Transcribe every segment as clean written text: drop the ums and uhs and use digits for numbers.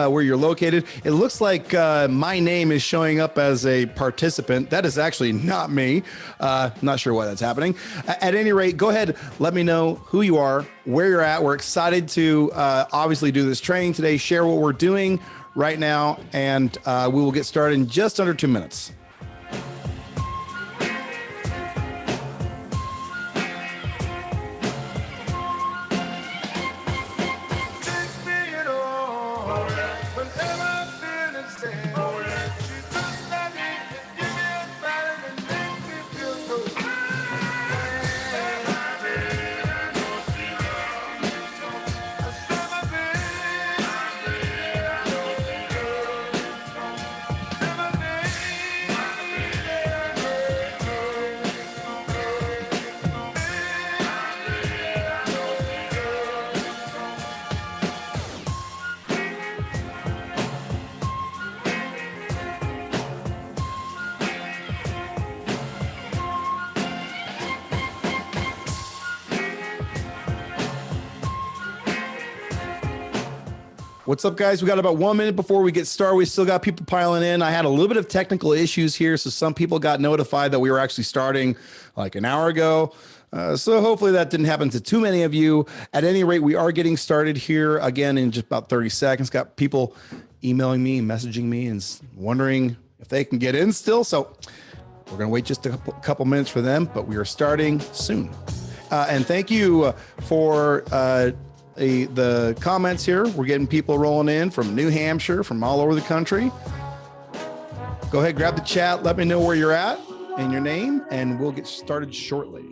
where you're located. It looks like my name is showing up as a participant. That is actually not me. Not sure why that's happening. At any rate, go ahead, let me know who you are, where you're at. We're excited to obviously do this training today, share what we're doing right now, and we will get started in just under 2 minutes. What's up, guys? We got about 1 minute before we get started. We still got people piling in. I had a little bit of technical issues here, so some people got notified that we were actually starting like an hour ago. So hopefully that didn't happen to too many of you. At any rate, we are getting started here again in just about 30 seconds. Got people emailing me, messaging me, and wondering if they can get in still. So we're going to wait just a couple minutes for them, but we are starting soon. And thank you for the comments here. We're getting people rolling in from New Hampshire, from all over the country. Go ahead, grab the chat. Let me know where you're at and your name, and we'll get started shortly.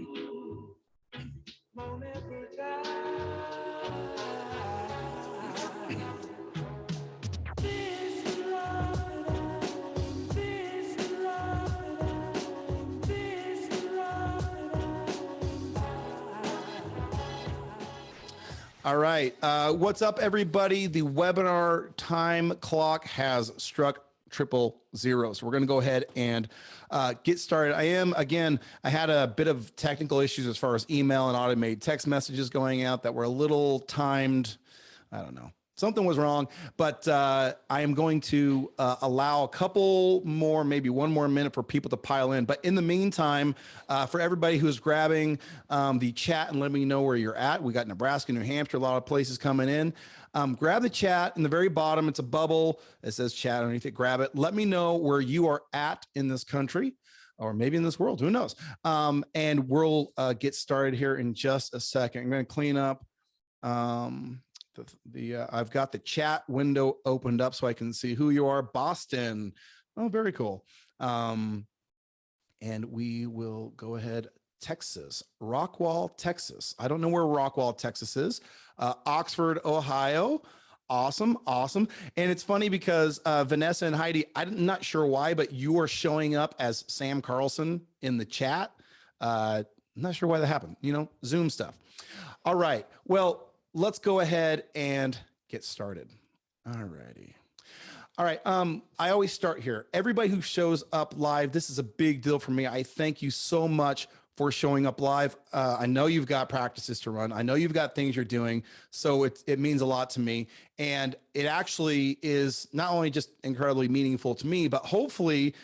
All right. What's up, everybody? The webinar time clock has struck 000. So we're going to go ahead and get started. I had a bit of technical issues as far as email and automated text messages going out that were a little timed. I don't know. Something was wrong, but I am going to allow a couple more, maybe one more minute for people to pile in. But in the meantime, for everybody who's grabbing the chat and let me know where you're at, we got Nebraska, New Hampshire, a lot of places coming in. Grab the chat in the very bottom. It's a bubble. It says chat underneath it. Grab it. Let me know where you are at in this country or maybe in this world. Who knows? And we'll get started here in just a second. I'm going to clean up. I've got the chat window opened up so I can see who you are. Boston. Oh, very cool. And we will go ahead. Texas, Rockwall, Texas. I don't know where Rockwall, Texas is. Oxford, Ohio. Awesome. Awesome. And it's funny because Vanessa and Heidi, I'm not sure why, but you are showing up as Sam Carlson in the chat. I'm not sure why that happened. You know, Zoom stuff. All right. Well, let's go ahead and get started. All righty. All right. I always start here. Everybody who shows up live, this is a big deal for me. I thank you so much for showing up live. I know you've got practices to run. I know you've got things you're doing. So it means a lot to me. And it actually is not only just incredibly meaningful to me, but hopefully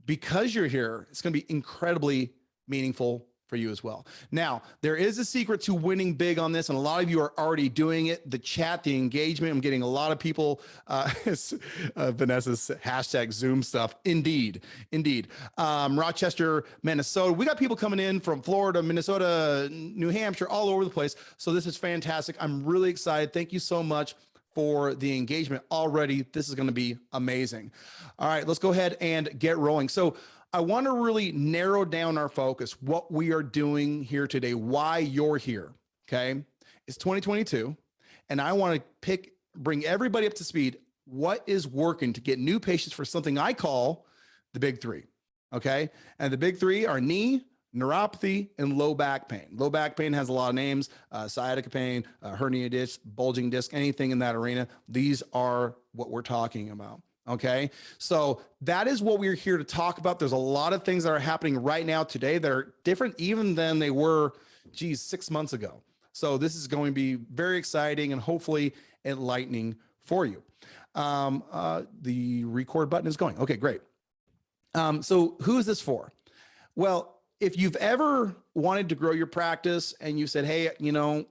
because you're here, it's going to be incredibly meaningful for you as well. Now, there is a secret to winning big on this, and a lot of you are already doing it. The chat, the engagement, I'm getting a lot of people, Vanessa's hashtag Zoom stuff. Indeed, indeed. Rochester, Minnesota. We got people coming in from Florida, Minnesota, New Hampshire, all over the place. So this is fantastic. I'm really excited. Thank you so much for the engagement already. This is going to be amazing. All right, let's go ahead and get rolling. So I want to really narrow down our focus, what we are doing here today, why you're here, okay? It's 2022, and I want to bring everybody up to speed. What is working to get new patients for something I call the big three, okay? And the big three are knee, neuropathy, and low back pain. Low back pain has a lot of names, sciatica pain, hernia disc, bulging disc, anything in that arena. These are what we're talking about. Okay, so that is what we're here to talk about. There's a lot of things that are happening right now today that are different even than they were, 6 months ago. So this is going to be very exciting and hopefully enlightening for you. The record button is going. Okay, great. So who is this for? Well, if you've ever wanted to grow your practice and you said, hey,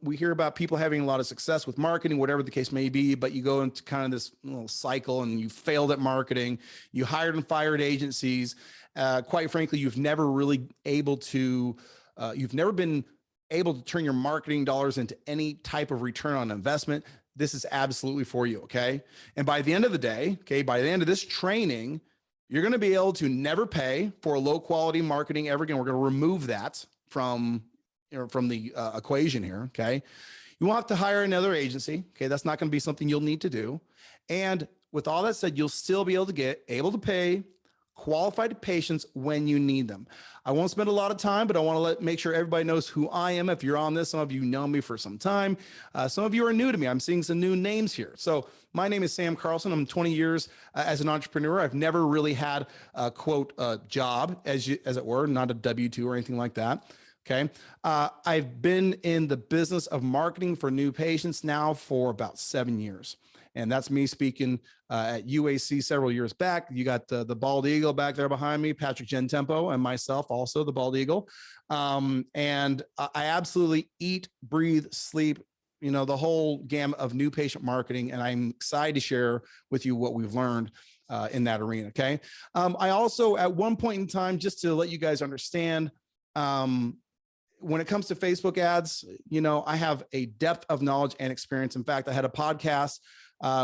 we hear about people having a lot of success with marketing, whatever the case may be, but you go into kind of this little cycle and you failed at marketing, you hired and fired agencies. Quite frankly, you've never been able to turn your marketing dollars into any type of return on investment. This is absolutely for you. Okay. And by the end of the day, by the end of this training, you're going to be able to never pay for low quality marketing ever again. We're going to remove that from the equation here. Okay. You won't have to hire another agency. Okay. That's not going to be something you'll need to do. And with all that said, you'll still be able to pay qualified patients when you need them. I won't spend a lot of time, but I want to make sure everybody knows who I am. If you're on this, some of you know me for some time. Some of you are new to me. I'm seeing some new names here. So my name is Sam Carlson. I'm 20 years as an entrepreneur. I've never really had a quote job as it were, not a W-2 or anything like that. Okay. I've been in the business of marketing for new patients now for about 7 years. And that's me speaking at UAC several years back. You got the Bald Eagle back there behind me, Patrick Gentempo, and myself also, the Bald Eagle. And I absolutely eat, breathe, sleep, the whole gamut of new patient marketing. And I'm excited to share with you what we've learned in that arena. Okay. I also, at one point in time, just to let you guys understand, when it comes to Facebook ads, I have a depth of knowledge and experience. In fact, I had a podcast,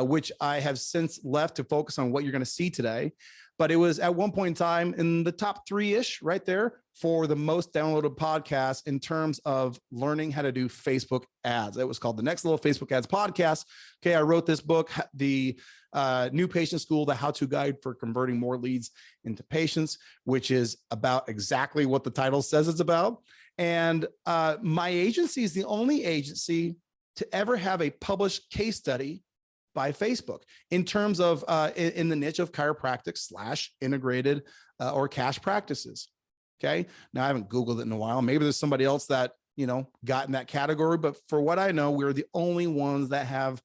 which I have since left to focus on what you're going to see today. But it was at one point in time in the top 3-ish right there for the most downloaded podcast in terms of learning how to do Facebook ads. It was called the Next Level Facebook Ads Podcast. Okay, I wrote this book, the New Patient School, the how-to guide for converting more leads into patients, which is about exactly what the title says it's about. And my agency is the only agency to ever have a published case study by Facebook in terms of in the niche of chiropractic / integrated or cash practices. Okay. Now I haven't Googled it in a while. Maybe there's somebody else that, got in that category, but for what I know, we're the only ones that have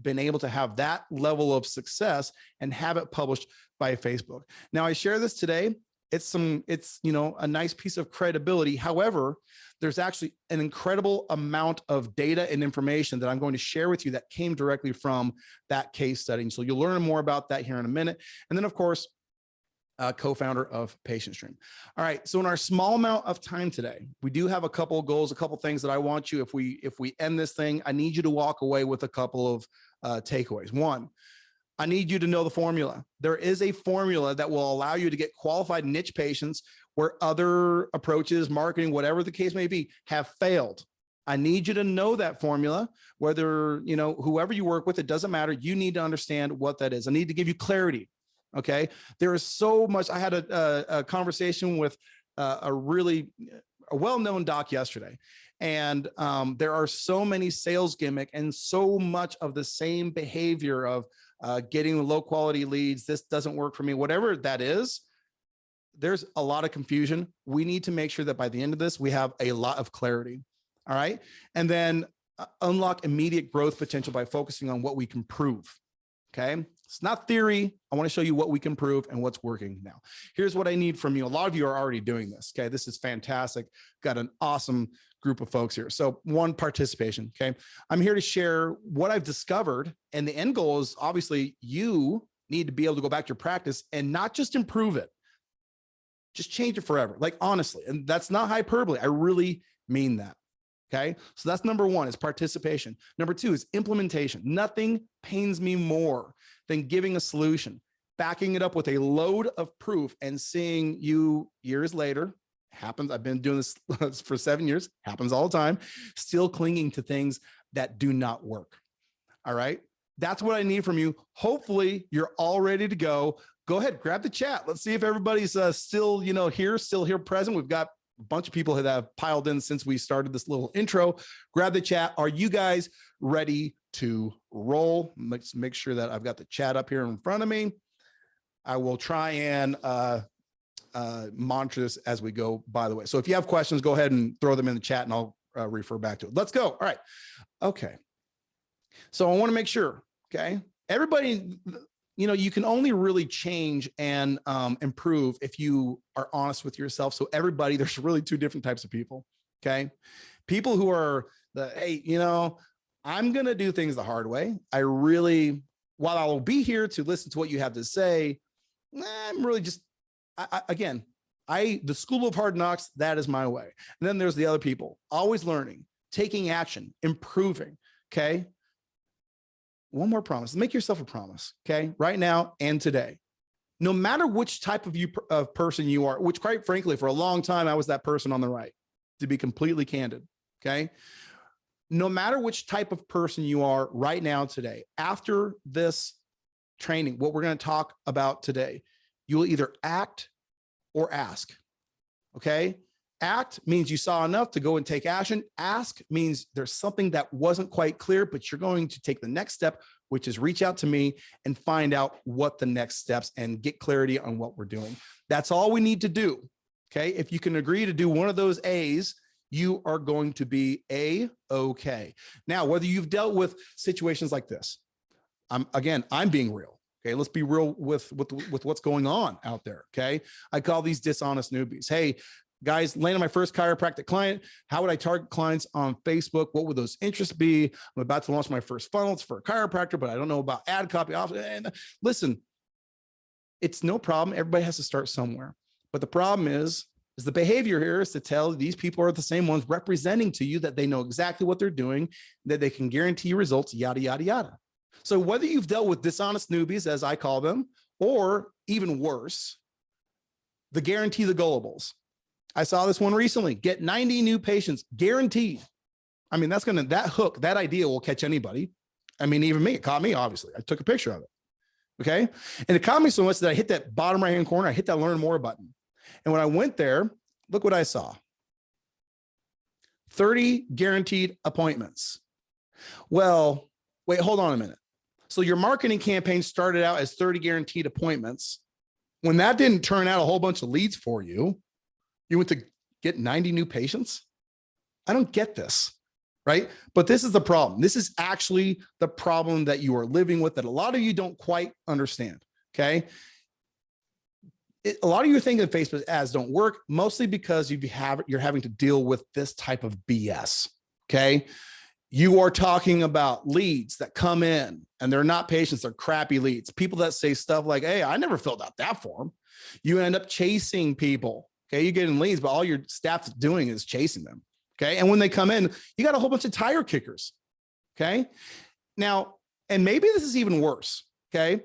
been able to have that level of success and have it published by Facebook. Now I share this today. It's a nice piece of credibility. However, there's actually an incredible amount of data and information that I'm going to share with you that came directly from that case study. So you'll learn more about that here in a minute. And then of course, co-founder of PatientStream. All right. So in our small amount of time today, we do have a couple of goals, a couple of things that I want you, if we end this thing, I need you to walk away with a couple of takeaways. One, I need you to know the formula. There is a formula that will allow you to get qualified niche patients where other approaches, marketing, whatever the case may be, have failed. I need you to know that formula, whether, whoever you work with, it doesn't matter. You need to understand what that is. I need to give you clarity. Okay. There is so much. I had a conversation with a well-known doc yesterday. And there are so many sales gimmick and so much of the same behavior of getting low quality leads. This doesn't work for me, whatever that is. There's a lot of confusion. We need to make sure that by the end of this, we have a lot of clarity. All right. And then unlock immediate growth potential by focusing on what we can prove. Okay. It's not theory. I want to show you what we can prove and what's working now. Here's what I need from you. A lot of you are already doing this. Okay. This is fantastic. Got an awesome group of folks here. So one, participation. Okay. I'm here to share what I've discovered. And the end goal is obviously you need to be able to go back to your practice and not just improve it, just change it forever. Like honestly, and that's not hyperbole. I really mean that. Okay. So that's number one is participation. Number two is implementation. Nothing pains me more than giving a solution, backing it up with a load of proof and seeing you years later, happens. I've been doing this for 7 years, happens all the time, still clinging to things that do not work. All right. That's what I need from you. Hopefully you're all ready to go. Go ahead, grab the chat. Let's see if everybody's still here present. We've got a bunch of people that have piled in since we started this little intro. Grab the chat. Are you guys ready to roll? Let's make sure that I've got the chat up here in front of me. I will try and monitor this as we go, by the way. So if you have questions, go ahead and throw them in the chat and I'll refer back to it. Let's go. All right. Okay. So I want to make sure, okay, everybody, you can only really change and improve if you are honest with yourself. So everybody, there's really two different types of people. Okay. People who are hey, I'm going to do things the hard way. While I will be here to listen to what you have to say, I'm really just, the school of hard knocks, that is my way. And then there's the other people, always learning, taking action, improving. Okay. One more promise. Make yourself a promise. Okay. Right now and today, no matter which type of person you are, which quite frankly, for a long time, I was that person on the right, to be completely candid. Okay. No matter which type of person you are right now today, after this training, what we're going to talk about today, you will either act or ask. Okay. Act means you saw enough to go and take action. Ask means there's something that wasn't quite clear, but you're going to take the next step, which is reach out to me and find out what the next steps and get clarity on what we're doing. That's all we need to do. Okay. If you can agree to do one of those A's, you are going to be A-okay. Now, whether you've dealt with situations like this, I'm being real. Okay, let's be real with what's going on out there. Okay, I call these dishonest newbies. Hey, guys, landed my first chiropractic client. How would I target clients on Facebook? What would those interests be? I'm about to launch my first funnels for a chiropractor, but I don't know about ad copy. And listen, it's no problem. Everybody has to start somewhere. But the problem is the behavior here is to tell these people are the same ones representing to you that they know exactly what they're doing, that they can guarantee results, yada, yada, yada. So whether you've dealt with dishonest newbies, as I call them, or even worse, the guarantee the gullables. I saw this one recently, get 90 new patients guaranteed. I mean, that hook, that idea will catch anybody. I mean, even me, it caught me, obviously. I took a picture of it. Okay. And it caught me so much that I hit that bottom right-hand corner. I hit that learn more button. And when I went there, look what I saw. 30 guaranteed appointments. Well, wait, hold on a minute. So your marketing campaign started out as 30 guaranteed appointments. When that didn't turn out a whole bunch of leads for you, you went to get 90 new patients? I don't get this, right? But this is the problem. This is actually the problem that you are living with that a lot of you don't quite understand, okay? A lot of you think that Facebook ads don't work, mostly because you're having to deal with this type of BS, okay? You are talking about leads that come in and they're not patients, they're crappy leads. People that say stuff like, hey, I never filled out that form. You end up chasing people, okay? You get in leads, but all your staff's doing is chasing them, okay? And when they come in, you got a whole bunch of tire kickers, okay? Now, and maybe this is even worse, okay?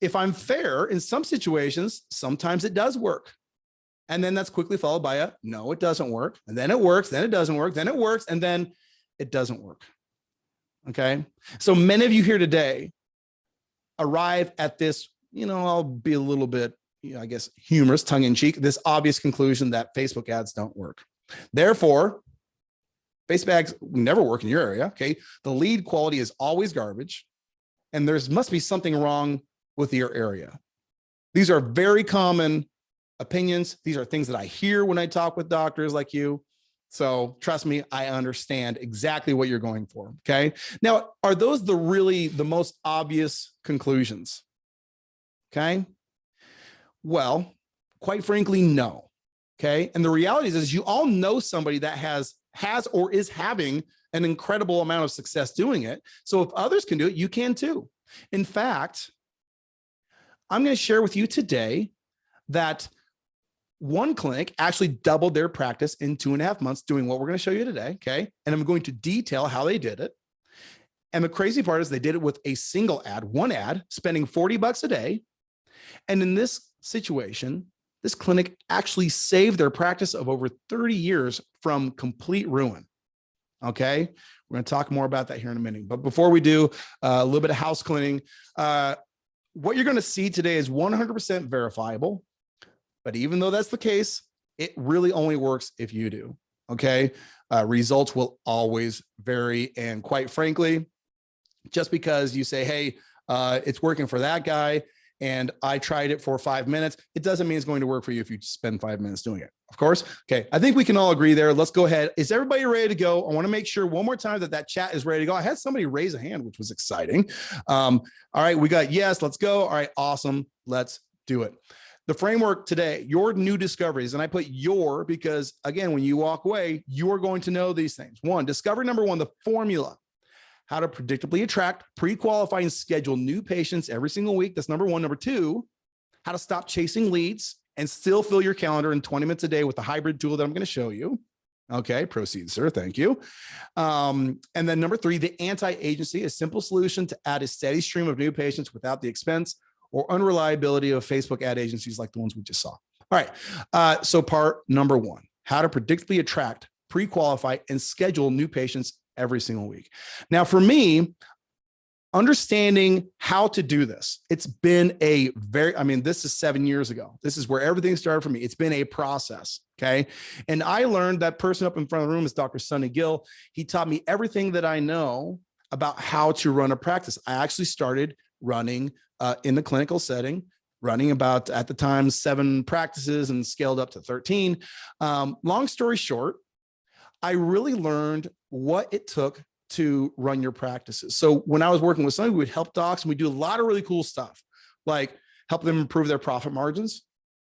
If I'm fair, in some situations, sometimes it does work. And then that's quickly followed by a, no, it doesn't work. And then it works, then it doesn't work, then it works, and then it doesn't work. Okay. So many of you here today arrive at this, I'll be a little bit, I guess, humorous, tongue in cheek, this obvious conclusion that Facebook ads don't work. Therefore, Facebook ads never work in your area. Okay. The lead quality is always garbage. And must be something wrong with your area. These are very common opinions. These are things that I hear when I talk with doctors like you. So trust me, I understand exactly what you're going for. Okay. Now, are those the most obvious conclusions? Okay. Well, quite frankly, no. Okay. And the reality is you all know somebody that has or is having an incredible amount of success doing it. So if others can do it, you can too. In fact, I'm going to share with you today that one clinic actually doubled their practice in 2.5 months doing what we're going to show you today. Okay. And I'm going to detail how they did it. And the crazy part is they did it with a single ad, one ad, spending $40 a day. And in this situation, this clinic actually saved their practice of over 30 years from complete ruin. Okay. We're going to talk more about that here in a minute. But before we do, a little bit of house cleaning. What you're going to see today is 100% verifiable. But even though that's the case, it really only works if you do. Okay. Results will always vary. And quite frankly, just because you say, hey, it's working for that guy and I tried it for 5 minutes. It doesn't mean it's going to work for you if you spend 5 minutes doing it, of course. Okay, I think we can all agree there. Let's go ahead. Is everybody ready to go? I want to make sure one more time that chat is ready to go. I had somebody raise a hand, which was exciting. All right, we got yes, let's go. All right, awesome. Let's do it. The framework today, your new discoveries, and I put your because, again, when you walk away, you are going to know these things. One, discovery number one, the formula. How to predictably attract, pre-qualify, and schedule new patients every single week. That's number one. Number two, how to stop chasing leads and still fill your calendar in 20 minutes a day with the hybrid tool that I'm going to show you. Okay, proceed, sir. Thank you. And then number three, the anti-agency, a simple solution to add a steady stream of new patients without the expense or unreliability of Facebook ad agencies like the ones we just saw. All right, so part number one, how to predictably attract, pre-qualify, and schedule new patients every single week. Now, for me, understanding how to do this, it's been a this is 7 years ago. This is where everything started for me. It's been a process, okay? And I learned that person up in front of the room is Dr. Sonny Gill. He taught me everything that I know about how to run a practice. I actually started running in the clinical setting, running about, at the time, 7 practices and scaled up to 13. Long story short, I really learned what it took to run your practices. So when I was working with somebody, we would help docs and we do a lot of really cool stuff, like help them improve their profit margins,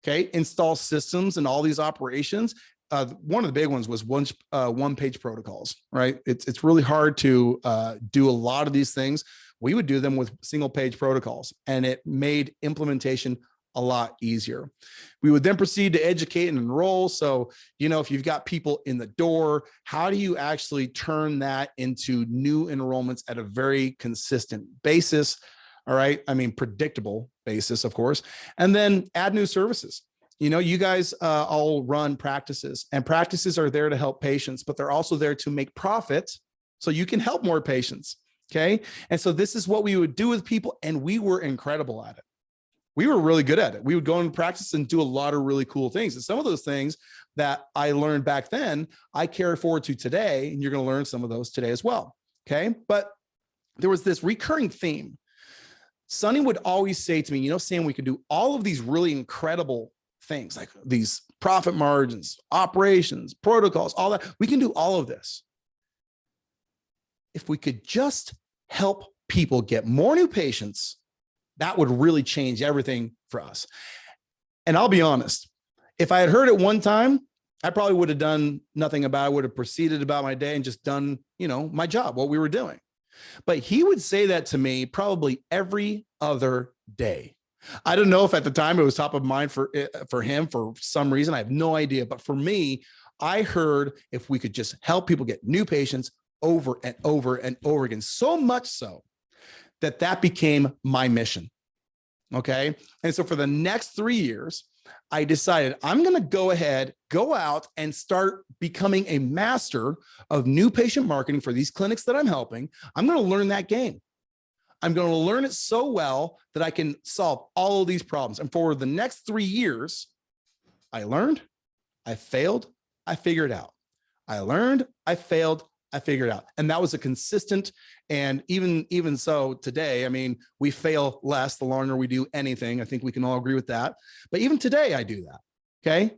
okay, install systems and all these operations. One of the big ones was one-page protocols, right? It's really hard to do a lot of these things. We would do them with single-page protocols, and it made implementation a lot easier. We would then proceed to educate and enroll. So, if you've got people in the door, how do you actually turn that into new enrollments at a very consistent basis? All right. Predictable basis, of course, and then add new services. You guys all run practices, and practices are there to help patients, but they're also there to make profit so you can help more patients. Okay. And so this is what we would do with people, and we were incredible at it. We were really good at it. We would go into practice and do a lot of really cool things. And some of those things that I learned back then, I carry forward to today, and you're going to learn some of those today as well. Okay. But there was this recurring theme. Sonny would always say to me, Sam, we could do all of these really incredible things, like these profit margins, operations, protocols, all that. We can do all of this if we could just help people get more new patients. That would really change everything for us. And I'll be honest, if I had heard it one time, I probably would have done nothing about it. I would have proceeded about my day and just done, my job, what we were doing. But he would say that to me probably every other day. I don't know if at the time it was top of mind for him for some reason. I have no idea. But for me, I heard if we could just help people get new patients over and over and over again, so much so that became my mission. Okay. And so for the next 3 years, I decided I'm going to go out and start becoming a master of new patient marketing for these clinics that I'm helping. I'm going to learn that game. I'm going to learn it so well that I can solve all of these problems. And for the next 3 years, I learned, I failed, I figured out. I learned, I failed, I figured out. And that was a consistent, and even so today, we fail less the longer we do anything. I think we can all agree with that. But even today, I do that. Okay.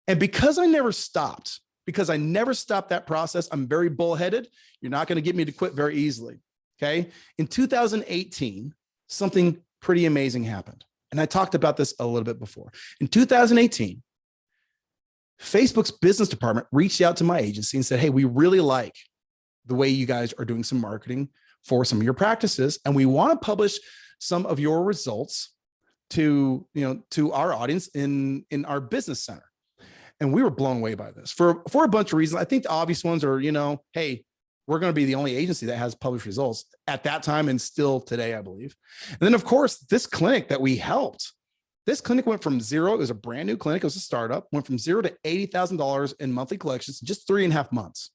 And because I never stopped that process, I'm very bullheaded. You're not going to get me to quit very easily. Okay. In 2018, something pretty amazing happened. And I talked about this a little bit before. In 2018, Facebook's business department reached out to my agency and said, hey, we really like the way you guys are doing some marketing for some of your practices, and we want to publish some of your results to our audience in our business center. And we were blown away by this for a bunch of reasons. I think the obvious ones are, hey, we're going to be the only agency that has published results at that time and still today, I believe. And then, of course, this clinic that we helped, this clinic went from zero. It was a brand new clinic. It was a startup, went from $0 to $80,000 in monthly collections in just 3.5 months.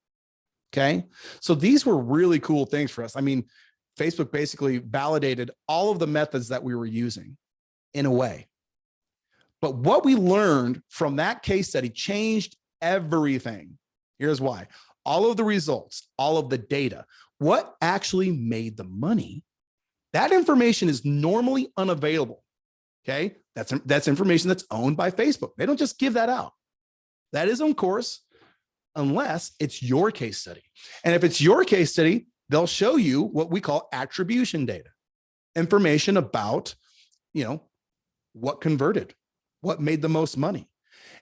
Okay. So these were really cool things for us. Facebook basically validated all of the methods that we were using in a way. But what we learned from that case study changed everything. Here's why. All of the results, all of the data, what actually made the money, that information is normally unavailable Okay. That's information that's owned by Facebook. They don't just give that out. That is on course unless it's your case study. And if it's your case study, they'll show you what we call attribution data, information about, what converted, what made the most money.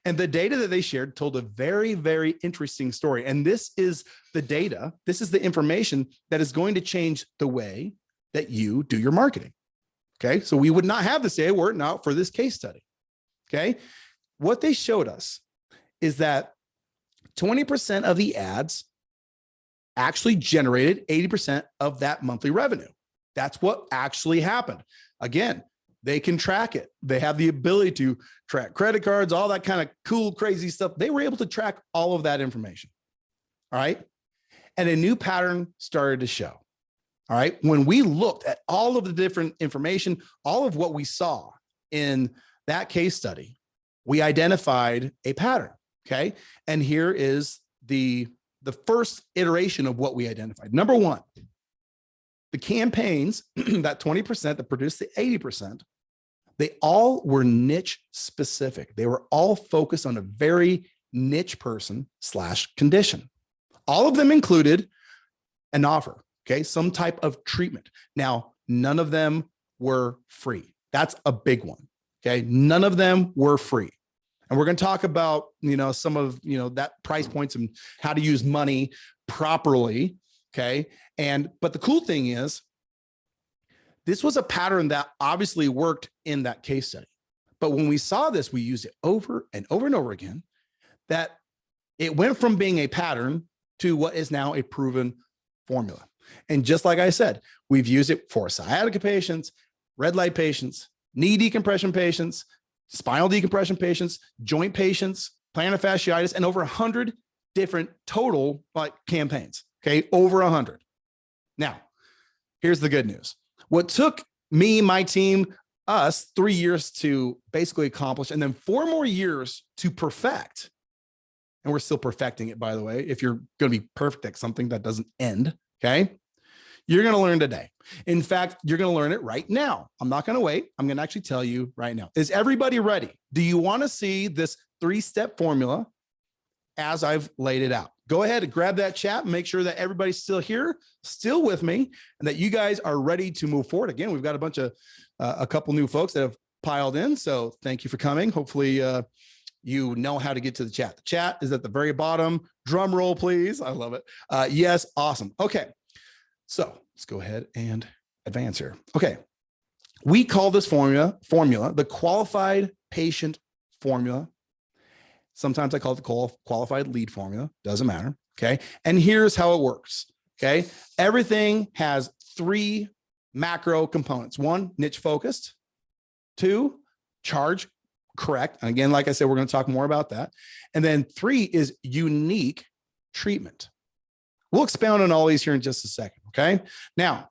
And the data that they shared told a very, very interesting story. And this is the data, this is the information that is going to change the way that you do your marketing. Okay. So we would not have this data were it not for this case study. Okay. What they showed us is that 20% of the ads actually generated 80% of that monthly revenue. That's what actually happened. Again, they can track it. They have the ability to track credit cards, all that kind of cool, crazy stuff. They were able to track all of that information. All right. And a new pattern started to show. All right. When we looked at all of the different information, all of what we saw in that case study, we identified a pattern. Okay. And here is the first iteration of what we identified. Number one, the campaigns, that 20% that produced the 80%, they all were niche specific. They were all focused on a very niche person / condition. All of them included an offer, okay, some type of treatment. Now, none of them were free. That's a big one, okay? None of them were free. And we're going to talk about, some of, that price points and how to use money properly, okay? But the cool thing is, this was a pattern that obviously worked in that case study. But when we saw this, we used it over and over and over again, that it went from being a pattern to what is now a proven formula. And just like I said, we've used it for sciatica patients, red light patients, knee decompression patients, spinal decompression patients, joint patients, plantar fasciitis, and over 100 different total campaigns. Okay, over 100. Now, here's the good news. What took me, my team, us 3 years to basically accomplish, and then 4 more years to perfect, and we're still perfecting it, by the way, if you're going to be perfect at something that doesn't end, okay, you're going to learn today. In fact, you're going to learn it right now. I'm not going to wait. I'm going to actually tell you right now. Is everybody ready? Do you want to see this 3-step formula as I've laid it out? Go ahead and grab that chat and make sure that everybody's still here, still with me, and that you guys are ready to move forward. Again, we've got a couple new folks that have piled in. So thank you for coming. Hopefully you know how to get to the chat. The chat is at the very bottom. Drum roll, please. I love it. Yes. Awesome. Okay. So let's go ahead and advance here. Okay. We call this formula the qualified patient formula. Sometimes I call it the qualified lead formula. Doesn't matter. Okay. And here's how it works. Okay. Everything has 3 macro components. 1, niche focused. 2, charge correct. And again, like I said, we're going to talk more about that. And then 3 is unique treatment. We'll expound on all these here in just a second. Okay. Now,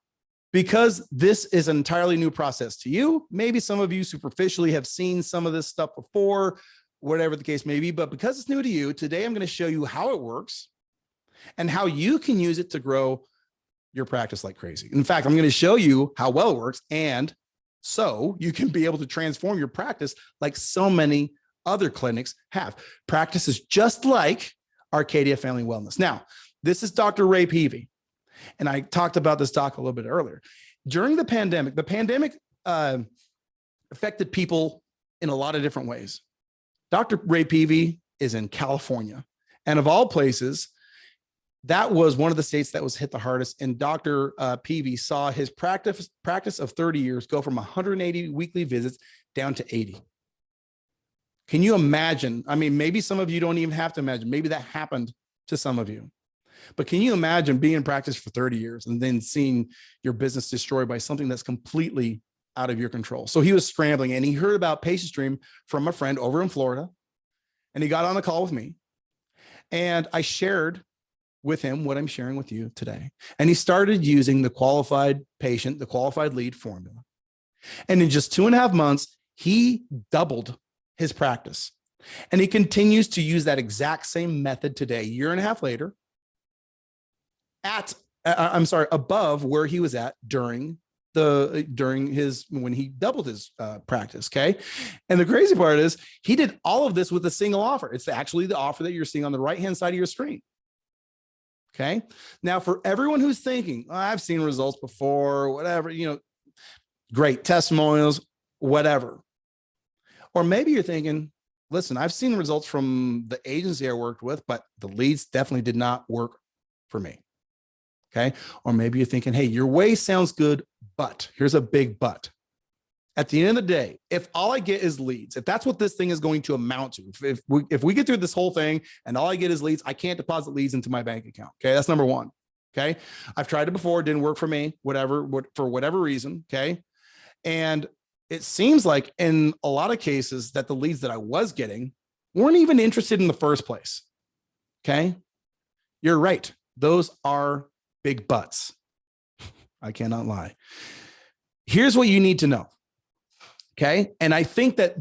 because this is an entirely new process to you, maybe some of you superficially have seen some of this stuff before, whatever the case may be, but because it's new to you, today I'm going to show you how it works and how you can use it to grow your practice like crazy. In fact, I'm going to show you how well it works, and so you can be able to transform your practice like so many other clinics have. Practices just like Arcadia Family Wellness. Now, this is Dr. Ray Peavy, and I talked about this doc a little bit earlier. During the pandemic affected people in a lot of different ways. Dr. Ray Peavy is in California, and of all places, that was one of the states that was hit the hardest. And Dr. Peavy saw his practice of 30 years go from 180 weekly visits down to 80. Can you imagine? I mean, maybe some of you don't even have to imagine. Maybe that happened to some of you. But can you imagine being in practice for 30 years and then seeing your business destroyed by something that's completely out of your control? So he was scrambling, and he heard about PatientStream from a friend over in Florida, and he got on a call with me, and I shared with him what I'm sharing with you today. And he started using the qualified patient, the qualified lead formula. And in just 2.5 months, he doubled his practice. And he continues to use that exact same method today, 1.5 years later, above where he was at during when he doubled his practice. Okay. And the crazy part is he did all of this with a single offer. It's actually the offer that you're seeing on the right-hand side of your screen. Okay. Now, for everyone who's thinking, oh, I've seen results before, whatever, great testimonials, whatever. Or maybe you're thinking, listen, I've seen results from the agency I worked with, but the leads definitely did not work for me. Okay. Or maybe you're thinking, hey, your way sounds good, but here's a big but. At the end of the day, if all I get is leads, if that's what this thing is going to amount to, if we get through this whole thing and all I get is leads, I can't deposit leads into my bank account. Okay. That's number one. Okay. I've tried it before. It didn't work for me, for whatever reason. Okay. And it seems like in a lot of cases that the leads that I was getting weren't even interested in the first place. Okay. You're right. Those are big buts. I cannot lie. Here's what you need to know. Okay. And I think that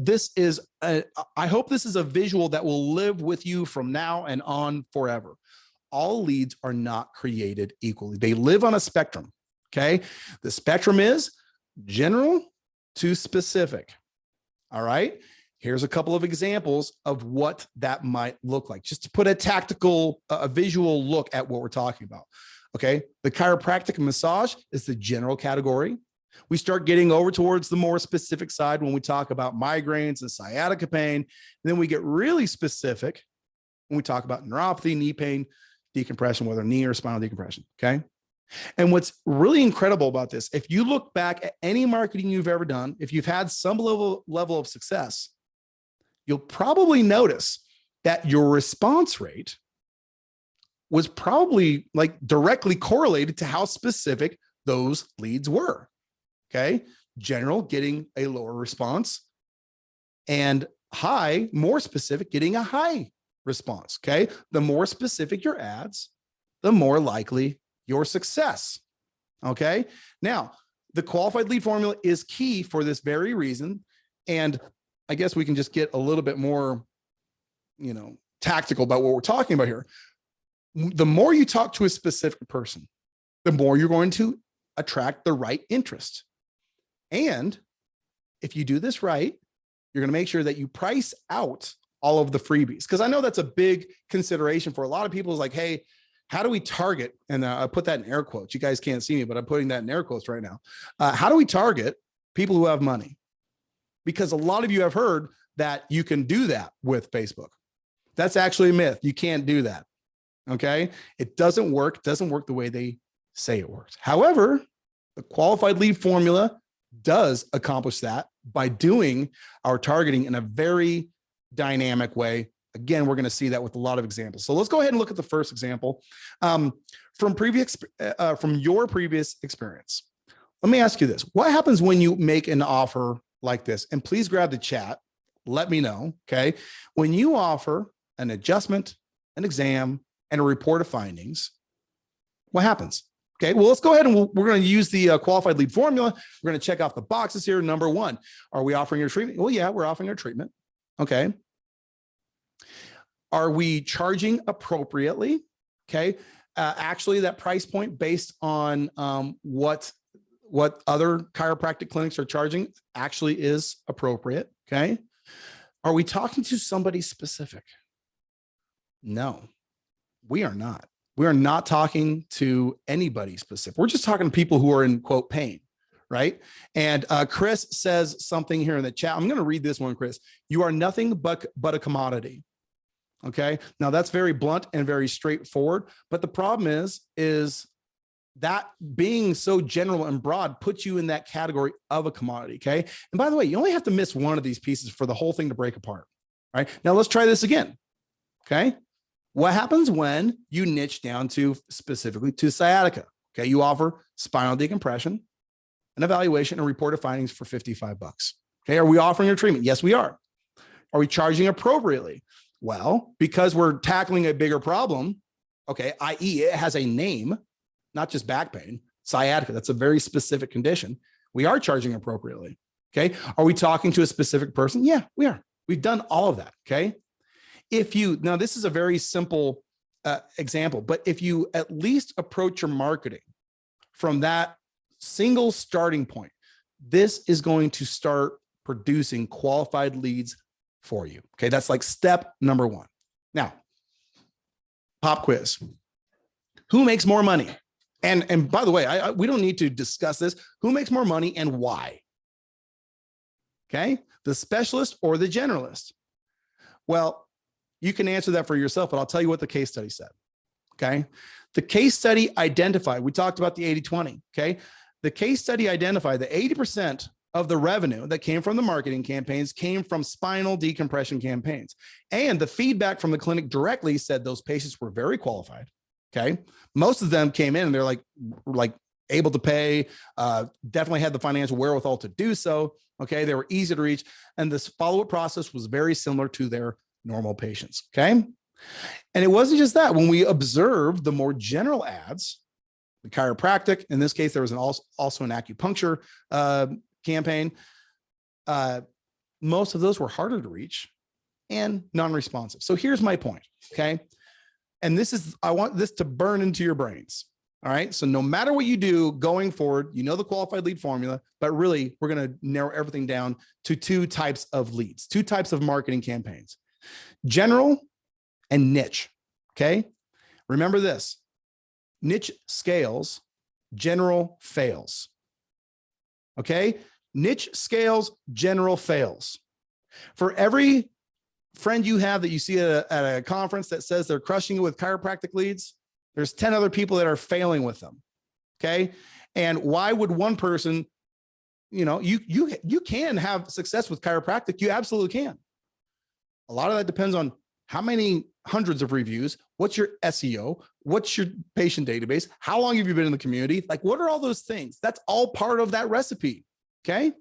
I hope this is a visual that will live with you from now and on forever. All leads are not created equally. They live on a spectrum. Okay. The spectrum is general to specific. All right. Here's a couple of examples of what that might look like, just to put a tactical, a visual look at what we're talking about. Okay. The chiropractic massage is the general category. We start getting over towards the more specific side when we talk about migraines and sciatica pain. And then we get really specific when we talk about neuropathy, knee pain, decompression, whether knee or spinal decompression. Okay. And what's really incredible about this, if you look back at any marketing you've ever done, if you've had some level of success, you'll probably notice that your response rate was probably like directly correlated to how specific those leads were. Okay. General getting a lower response, and high, more specific, getting a high response. Okay. The more specific your ads, the more likely your success. Okay. Now, the qualified lead formula is key for this very reason. And I guess we can just get a little bit more, tactical about what we're talking about here. The more you talk to a specific person, the more you're going to attract the right interest. And if you do this right, you're going to make sure that you price out all of the freebies. Because I know that's a big consideration for a lot of people, is like, hey, how do we target? And I put that in air quotes. You guys can't see me, but I'm putting that in air quotes right now. How do we target people who have money? Because a lot of you have heard that you can do that with Facebook. That's actually a myth. You can't do that. Okay. It doesn't work. It doesn't work the way they say it works. However, the qualified lead formula does accomplish that by doing our targeting in a very dynamic way. Again, we're going to see that with a lot of examples. So let's go ahead and look at the first example from your previous experience. Let me ask you this. What happens when you make an offer like this? And please grab the chat. Let me know. Okay. When you offer an adjustment, an exam, and a report of findings, what happens? Okay, well, let's go ahead and we're going to use the qualified lead formula. We're going to check off the boxes here. Number one, are we offering your treatment? Well, yeah, we're offering our treatment. Okay. Are we charging appropriately? Okay. Actually, that price point based on what other chiropractic clinics are charging actually is appropriate. Okay. Are we talking to somebody specific? No, we are not. We are not talking to anybody specific. We're just talking to people who are in quote pain, right? And Chris says something here in the chat. I'm going to read this one, Chris. You are nothing but a commodity. Okay. Now that's very blunt and very straightforward. But the problem is that being so general and broad puts you in that category of a commodity. Okay. And by the way, you only have to miss one of these pieces for the whole thing to break apart. All right. Now let's try this again. Okay. What happens when you niche down to specifically to sciatica? Okay. You offer spinal decompression, an evaluation, and report of findings for $55. Okay. Are we offering a treatment? Yes, we are. Are we charging appropriately? Well, because we're tackling a bigger problem, okay, i.e. it has a name, not just back pain, sciatica. That's a very specific condition. We are charging appropriately. Okay. Are we talking to a specific person? Yeah, we are. We've done all of that. Okay. Now this is a very simple example, but if you at least approach your marketing from that single starting point. This is going to start producing qualified leads for you. Okay, that's like step number one. Now, pop quiz. Who makes more money? And by the way, we don't need to discuss this. Who makes more money and why? Okay, the specialist or the generalist? Well, you can answer that for yourself, but I'll tell you what the case study said. Okay, the case study identified, we talked about the 80-20. Okay, the case study identified that 80% of the revenue that came from the marketing campaigns came from spinal decompression campaigns. And the feedback from the clinic directly said those patients were very qualified. Okay, most of them came in and they're like able to pay, definitely had the financial wherewithal to do so. Okay, they were easy to reach. And this follow-up process was very similar to their normal patients. Okay, and it wasn't just that. When we observed the more general ads, the chiropractic, in this case, there was also an acupuncture campaign. Most of those were harder to reach and non-responsive. So here's my point. Okay, and I want this to burn into your brains. All right. So no matter what you do going forward, you know the qualified lead formula, but really we're going to narrow everything down to two types of leads, two types of marketing campaigns: general and niche. Okay. Remember this: niche scales, general fails. Okay. Niche scales, general fails. For every friend you have that you see at a conference that says they're crushing it with chiropractic leads, there's 10 other people that are failing with them. Okay. And why would one person, you can have success with chiropractic. You absolutely can. A lot of that depends on how many hundreds of reviews, what's your SEO, what's your patient database, how long have you been in the community? Like, what are all those things? That's all part of that recipe. Okay.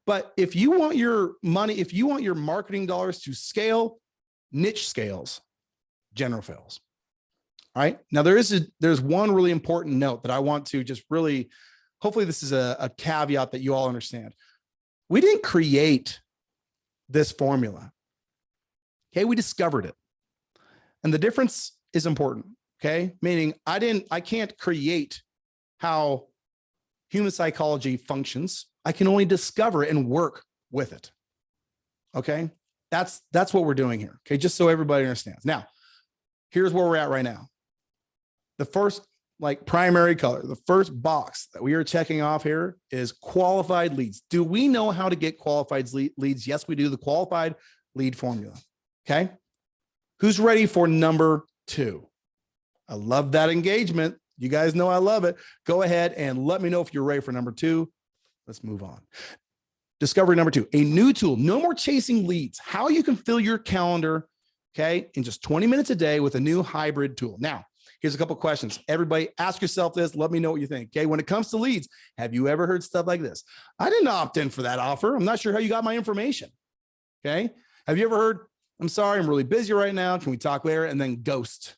But if you want your money, if you want your marketing dollars to scale, niche scales, general fails. All right. Now there's one really important note that I want to just really, hopefully this is a caveat that you all understand. We didn't create this formula. Okay. We discovered it. And the difference is important. Okay. Meaning I can't create how human psychology functions. I can only discover it and work with it. Okay. That's what we're doing here. Okay. Just so everybody understands. Now, here's where we're at right now. The first primary color, the first box that we are checking off here is qualified leads. Do we know how to get qualified leads? Yes, we do. The qualified lead formula. Okay. Who's ready for number 2? I love that engagement. You guys know I love it. Go ahead and let me know if you're ready for number 2. Let's move on. Discovery number 2, a new tool. No more chasing leads. How you can fill your calendar, okay, in just 20 minutes a day with a new hybrid tool. Now, here's a couple of questions. Everybody ask yourself this. Let me know what you think. Okay. When it comes to leads, have you ever heard stuff like this? I didn't opt in for that offer. I'm not sure how you got my information. Okay. Have you ever heard, I'm sorry, I'm really busy right now. Can we talk later? And then ghost,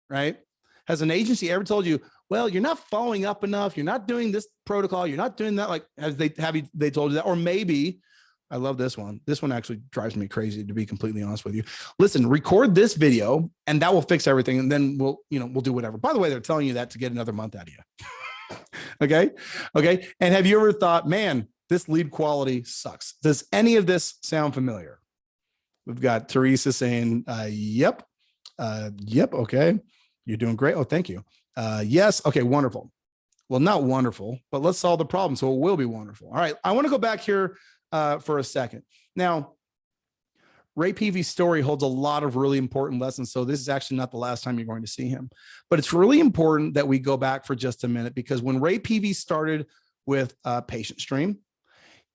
right? Has an agency ever told you, well, you're not following up enough. You're not doing this protocol. You're not doing that. Like, they told you that? Or maybe, I love this one. This one actually drives me crazy, to be completely honest with you. Listen, record this video and that will fix everything. And then we'll do whatever. By the way, they're telling you that to get another month out of you. Okay. Okay. And have you ever thought, man, this lead quality sucks? Does any of this sound familiar? We've got Teresa saying, yep. Yep. Okay. You're doing great. Oh, thank you. Yes. Okay. Wonderful. Well, not wonderful, but let's solve the problem. So it will be wonderful. All right. I want to go back here for a second. Now, Ray Peavy's story holds a lot of really important lessons. So this is actually not the last time you're going to see him, but it's really important that we go back for just a minute, because when Ray Peavy started with Patient Stream,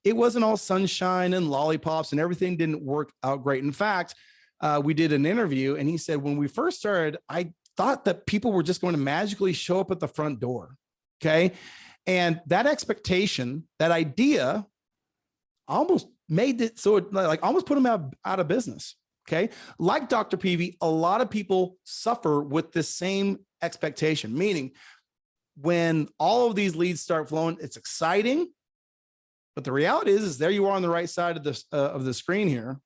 it wasn't all sunshine and lollipops and everything didn't work out great. In fact, we did an interview and he said, when we first started, I thought that people were just going to magically show up at the front door. Okay. And that expectation, that idea almost made it so it almost put him out of business. Okay. Like Dr. Peavy, a lot of people suffer with the same expectation, meaning when all of these leads start flowing, it's exciting. But the reality is there you are on the right side of the screen here.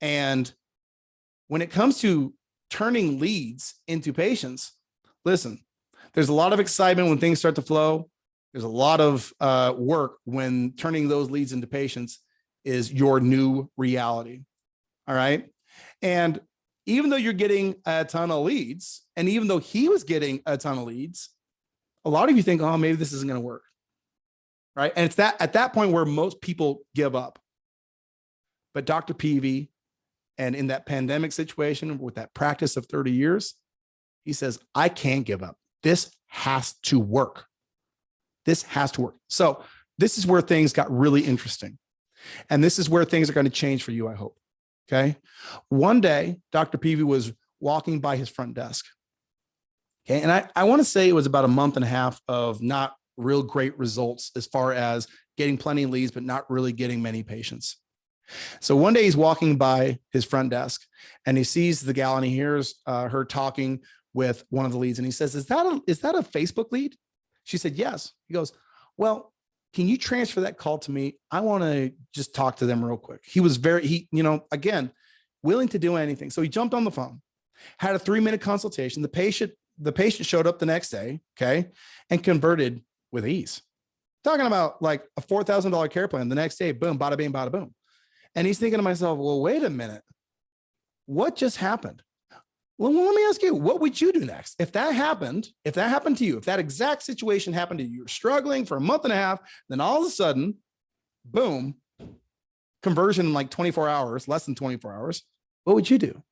And when it comes to turning leads into patients, listen, there's a lot of excitement when things start to flow, There's a lot of work when turning those leads into patients is your new reality. All right. And even though you're getting a ton of leads, and even though he was getting a ton of leads, a lot of you think, oh, maybe this isn't going to work. Right. And it's that at that point where most people give up. But Dr. Peavy, and in that pandemic situation with that practice of 30 years, he says, I can't give up. This has to work. This has to work. So this is where things got really interesting. And this is where things are going to change for you, I hope. Okay. One day, Dr. Peavy was walking by his front desk. Okay. And I want to say it was about a month and a half of not real great results as far as getting plenty of leads, but not really getting many patients. So one day he's walking by his front desk and he sees the gal and he hears her talking with one of the leads. And he says, is that a Facebook lead? She said, yes. He goes, well, can you transfer that call to me? I want to just talk to them real quick. He was again, willing to do anything. So he jumped on the phone, had a 3-minute consultation. The patient showed up the next day. Okay. And converted with ease. Talking about like a $4,000 care plan the next day, boom, bada bing, bada boom. And he's thinking to myself, well, wait a minute. What just happened? Well, let me ask you, what would you do next? If that happened to you, if that exact situation happened to you, you're struggling for a month and a half, then all of a sudden, boom, conversion in like 24 hours, less than 24 hours, what would you do?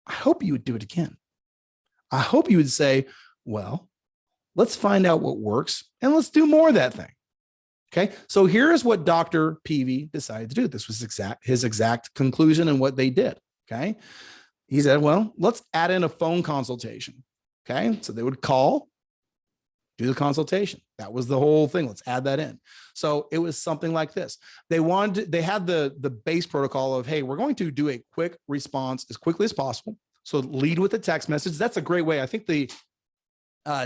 I hope you would do it again. I hope you would say, well, let's find out what works and let's do more of that thing. Okay. So here's what Dr. Peavy decided to do. This was his exact conclusion and what they did. Okay. He said, well, let's add in a phone consultation. Okay. So they would call, do the consultation. That was the whole thing. Let's add that in. So it was something like this. They had the base protocol of, hey, we're going to do a quick response as quickly as possible. So lead with a text message. That's a great way. I think the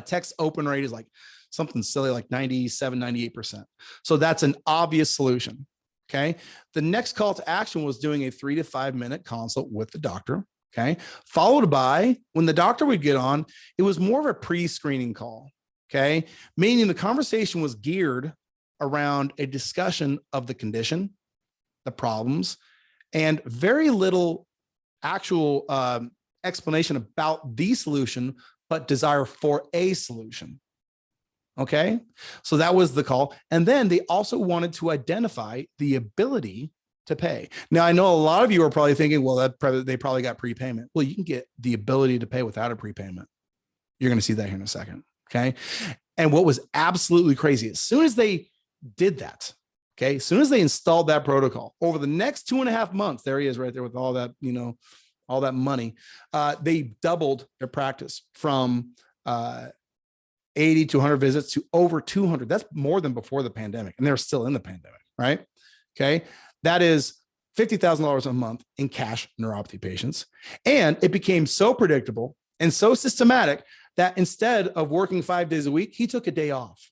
text open rate is like something silly, like 97, 98%. So that's an obvious solution. Okay. The next call to action was doing a 3 to 5 minute consult with the doctor. Okay. Followed by, when the doctor would get on, it was more of a pre-screening call. Okay. Meaning the conversation was geared around a discussion of the condition, the problems, and very little actual explanation about the solution, but desire for a solution. Okay. So that was the call. And then they also wanted to identify the ability to pay. Now, I know a lot of you are probably thinking, well, they probably got prepayment. Well, you can get the ability to pay without a prepayment. You're going to see that here in a second. Okay. And what was absolutely crazy, as soon as they did that, okay, as soon as they installed that protocol, over the next 2.5 months, there he is right there with all that, all that money, they doubled their practice from 80 to 100 visits to over 200. That's more than before the pandemic. And they're still in the pandemic, right? Okay. That is $50,000 a month in cash neuropathy patients. And it became so predictable and so systematic that instead of working 5 days a week, he took a day off.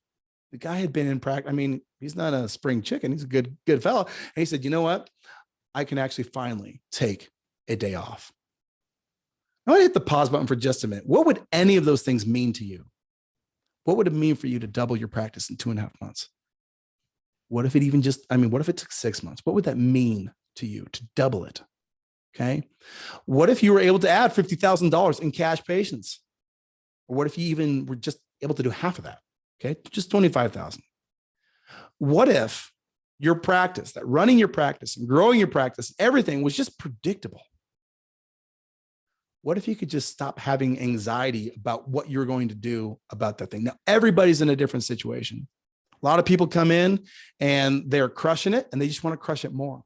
The guy had been in practice. I mean, he's not a spring chicken. He's a good fellow. And he said, you know what? I can actually finally take a day off. I want to hit the pause button for just a minute. What would any of those things mean to you? What would it mean for you to double your practice in 2.5 months? What if it even what if it took 6 months? What would that mean to you to double it? Okay. What if you were able to add $50,000 in cash patients? Or what if you even were just able to do half of that? Okay. Just 25,000. What if your practice, that running your practice and growing your practice, everything was just predictable? What if you could just stop having anxiety about what you're going to do about that thing? Now, everybody's in a different situation. A lot of people come in and they're crushing it and they just want to crush it more.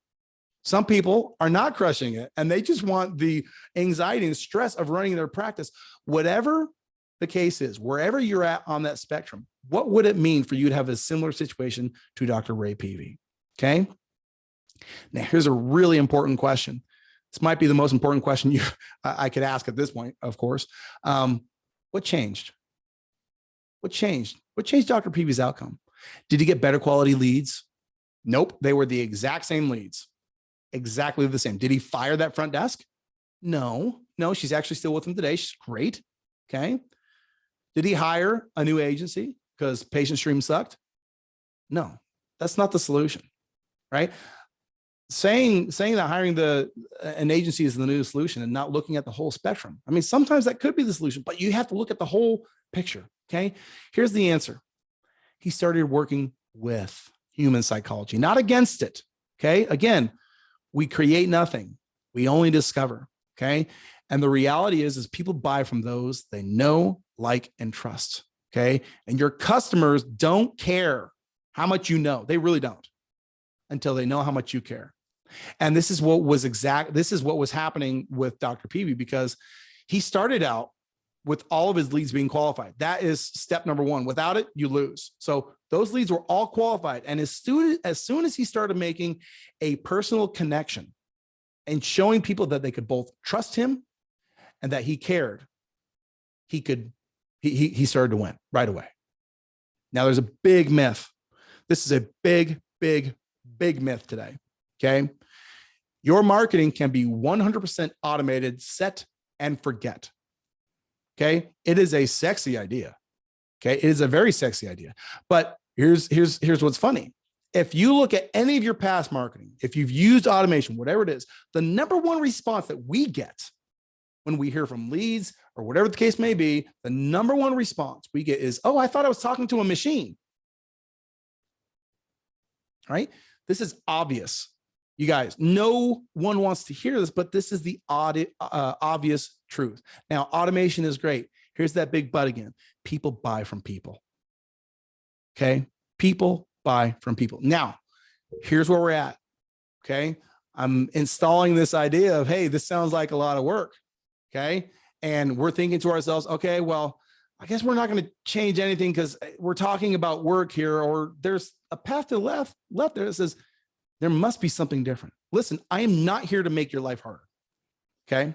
Some people are not crushing it and they just want the anxiety and stress of running their practice. Whatever the case is, wherever you're at on that spectrum, what would it mean for you to have a similar situation to Dr. Ray Peavy? Okay. Now, here's a really important question. This might be the most important question I could ask at this point, of course. What changed? What changed? What changed Dr. Peavy's outcome? Did he get better quality leads? Nope. They were the exact same leads. Exactly the same. Did he fire that front desk? No, she's actually still with him today. She's great. Okay. Did he hire a new agency? because patient stream sucked? No, that's not the solution, right? Saying that hiring an agency is the new solution and not looking at the whole spectrum. I mean, sometimes that could be the solution, but you have to look at the whole picture. Okay. Here's the answer. He started working with human psychology, not against it. Okay. Again, we create nothing. We only discover. Okay. And the reality is people buy from those they know, like, and trust. Okay. And your customers don't care how much you know. They really don't until they know how much you care. And this is what was happening with Dr. Peavy, because he started out with all of his leads being qualified. That is step number one. Without it, you lose. So those leads were all qualified. And as soon as he started making a personal connection and showing people that they could both trust him and that he cared, he started to win right away. Now there's a big myth. This is a big myth today. Okay. Your marketing can be 100% automated, set and forget. Okay. It is a sexy idea. Okay. It is a very sexy idea, but here's what's funny. If you look at any of your past marketing, if you've used automation, whatever it is, the number one response that we get when we hear from leads or whatever the case may be, the number one response we get is, oh, I thought I was talking to a machine. Right? This is obvious. You guys, no one wants to hear this, but this is the obvious truth. Now, automation is great. Here's that big but again. People buy from people. Okay? People buy from people. Now, here's where we're at. Okay? I'm installing this idea of, hey, this sounds like a lot of work. Okay? And we're thinking to ourselves, okay, well, I guess we're not going to change anything because we're talking about work here, or there's a path to the left there that says there must be something different. Listen, I am not here to make your life harder. Okay.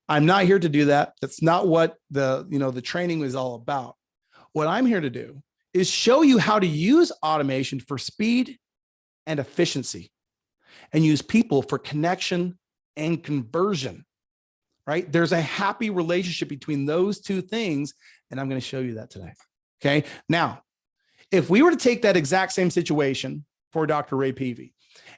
I'm not here to do that. That's not what the training was all about. What I'm here to do is show you how to use automation for speed and efficiency and use people for connection and conversion. Right? There's a happy relationship between those two things. And I'm going to show you that today. Okay. Now, if we were to take that exact same situation for Dr. Ray Peavy,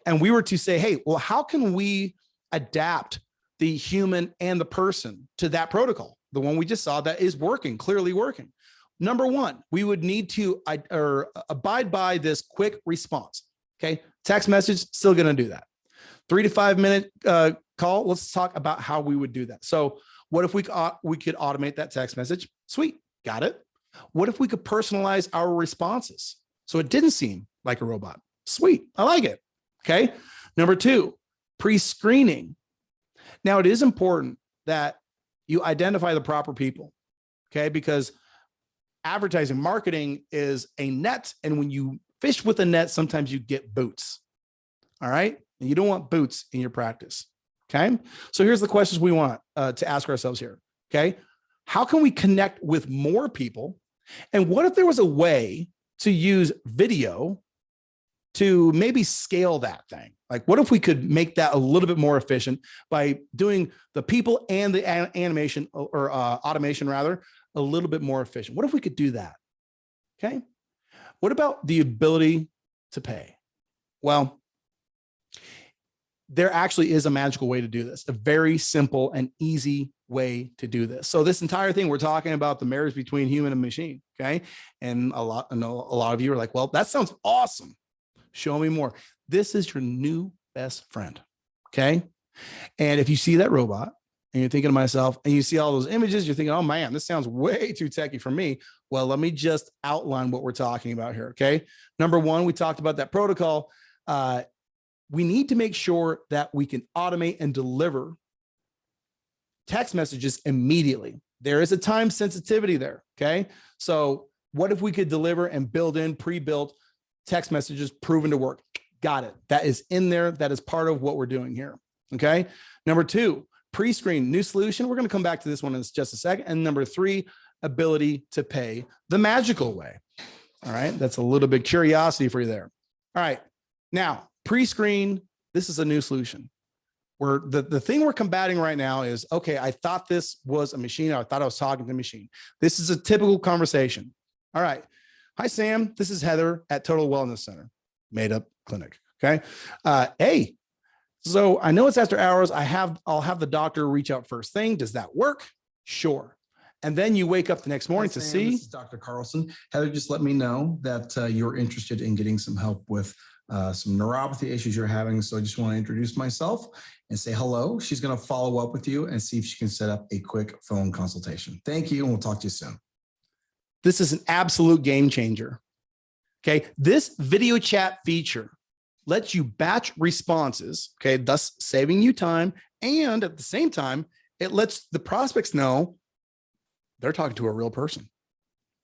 and we were to say, hey, well, how can we adapt the human and the person to that protocol? The one we just saw that is working, clearly working. Number one, we would need to abide by this quick response. Okay. Text message, still going to do that. 3 to 5 minute call. Let's talk about how we would do that. So what if we could automate that text message? Sweet. Got it. What if we could personalize our responses so it didn't seem like a robot? Sweet. I like it. Okay. Number two, pre-screening. Now it is important that you identify the proper people. Okay. Because advertising marketing is a net. And when you fish with a net, sometimes you get boots. All right. And you don't want boots in your practice. Okay. So here's the questions we want to ask ourselves here. Okay. How can we connect with more people? And what if there was a way to use video to maybe scale that thing? Like, what if we could make that a little bit more efficient by doing the people and the animation or automation rather, a little bit more efficient? What if we could do that? Okay. What about the ability to pay? Well, there actually is a magical way to do this, a very simple and easy way to do this. So this entire thing, we're talking about the marriage between human and machine. Okay. And I know a lot of you are like, well, that sounds awesome. Show me more. This is your new best friend. Okay. And if you see that robot and you're thinking to myself, and you see all those images, you're thinking, oh man, this sounds way too techy for me. Well, let me just outline what we're talking about here. Okay. Number one, we talked about that protocol. We need to make sure that we can automate and deliver text messages immediately. There is a time sensitivity there. Okay. So what if we could deliver and build in pre-built text messages proven to work? Got it. That is in there. That is part of what we're doing here. Okay. Number two, pre-screen, new solution. We're going to come back to this one in just a second. And number three, ability to pay the magical way. All right. That's a little bit curiosity for you there. All right. Now, pre-screen, this is a new solution where the thing we're combating right now is, okay, I thought this was a machine. I thought I was talking to a machine. This is a typical conversation. All right. Hi, Sam. This is Heather at Total Wellness Center, made up clinic. Okay. Hey, so I know it's after hours. I'll have the doctor reach out first thing. Does that work? Sure. And then you wake up the next morning to see. This is Dr. Carlson. Heather just let me know that you're interested in getting some help with some neuropathy issues you're having. So I just want to introduce myself and say hello. She's going to follow up with you and see if she can set up a quick phone consultation. Thank you. And we'll talk to you soon. This is an absolute game changer. Okay. This video chat feature lets you batch responses, okay, thus saving you time. And at the same time, it lets the prospects know they're talking to a real person,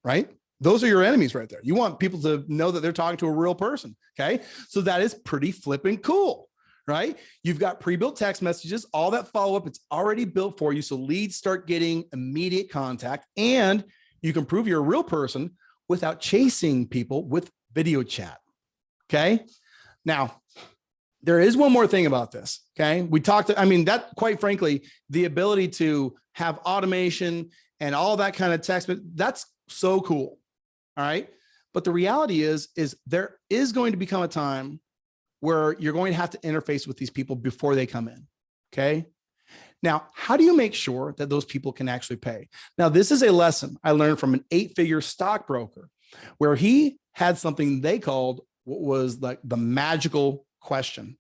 right? Those are your enemies right there. You want people to know that they're talking to a real person, okay? So that is pretty flipping cool, right? You've got pre-built text messages, all that follow-up, it's already built for you. So leads start getting immediate contact, and you can prove you're a real person without chasing people with video chat, okay? Now, there is one more thing about this, okay? We talked, I mean, that quite frankly, the ability to have automation and all that kind of text, that's so cool, all right? But the reality is there is going to become a time where you're going to have to interface with these people before they come in, okay? Now, how do you make sure that those people can actually pay? Now, this is a lesson I learned from an 8-figure stockbroker where he had something they called what was like the magical question,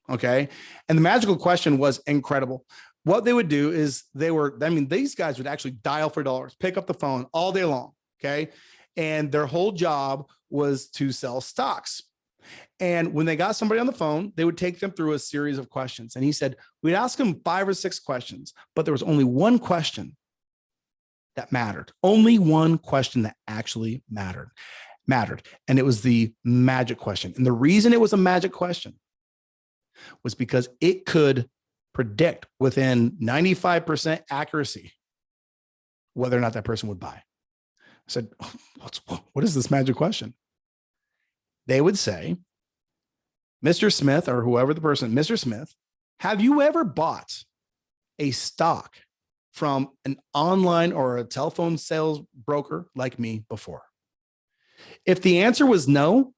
okay? And the magical question was incredible. What they would do is these guys would actually dial for dollars, pick up the phone all day long, okay? And their whole job was to sell stocks. And when they got somebody on the phone, they would take them through a series of questions. And he said, we'd ask them 5 or 6 questions, but there was only one question that mattered. Only one question that actually mattered. And it was the magic question. And the reason it was a magic question was because it could predict within 95% accuracy whether or not that person would buy. I said, what is this magic question? They would say, Mr. Smith, or whoever the person, Mr. Smith, have you ever bought a stock from an online or a telephone sales broker like me before? If the answer was no,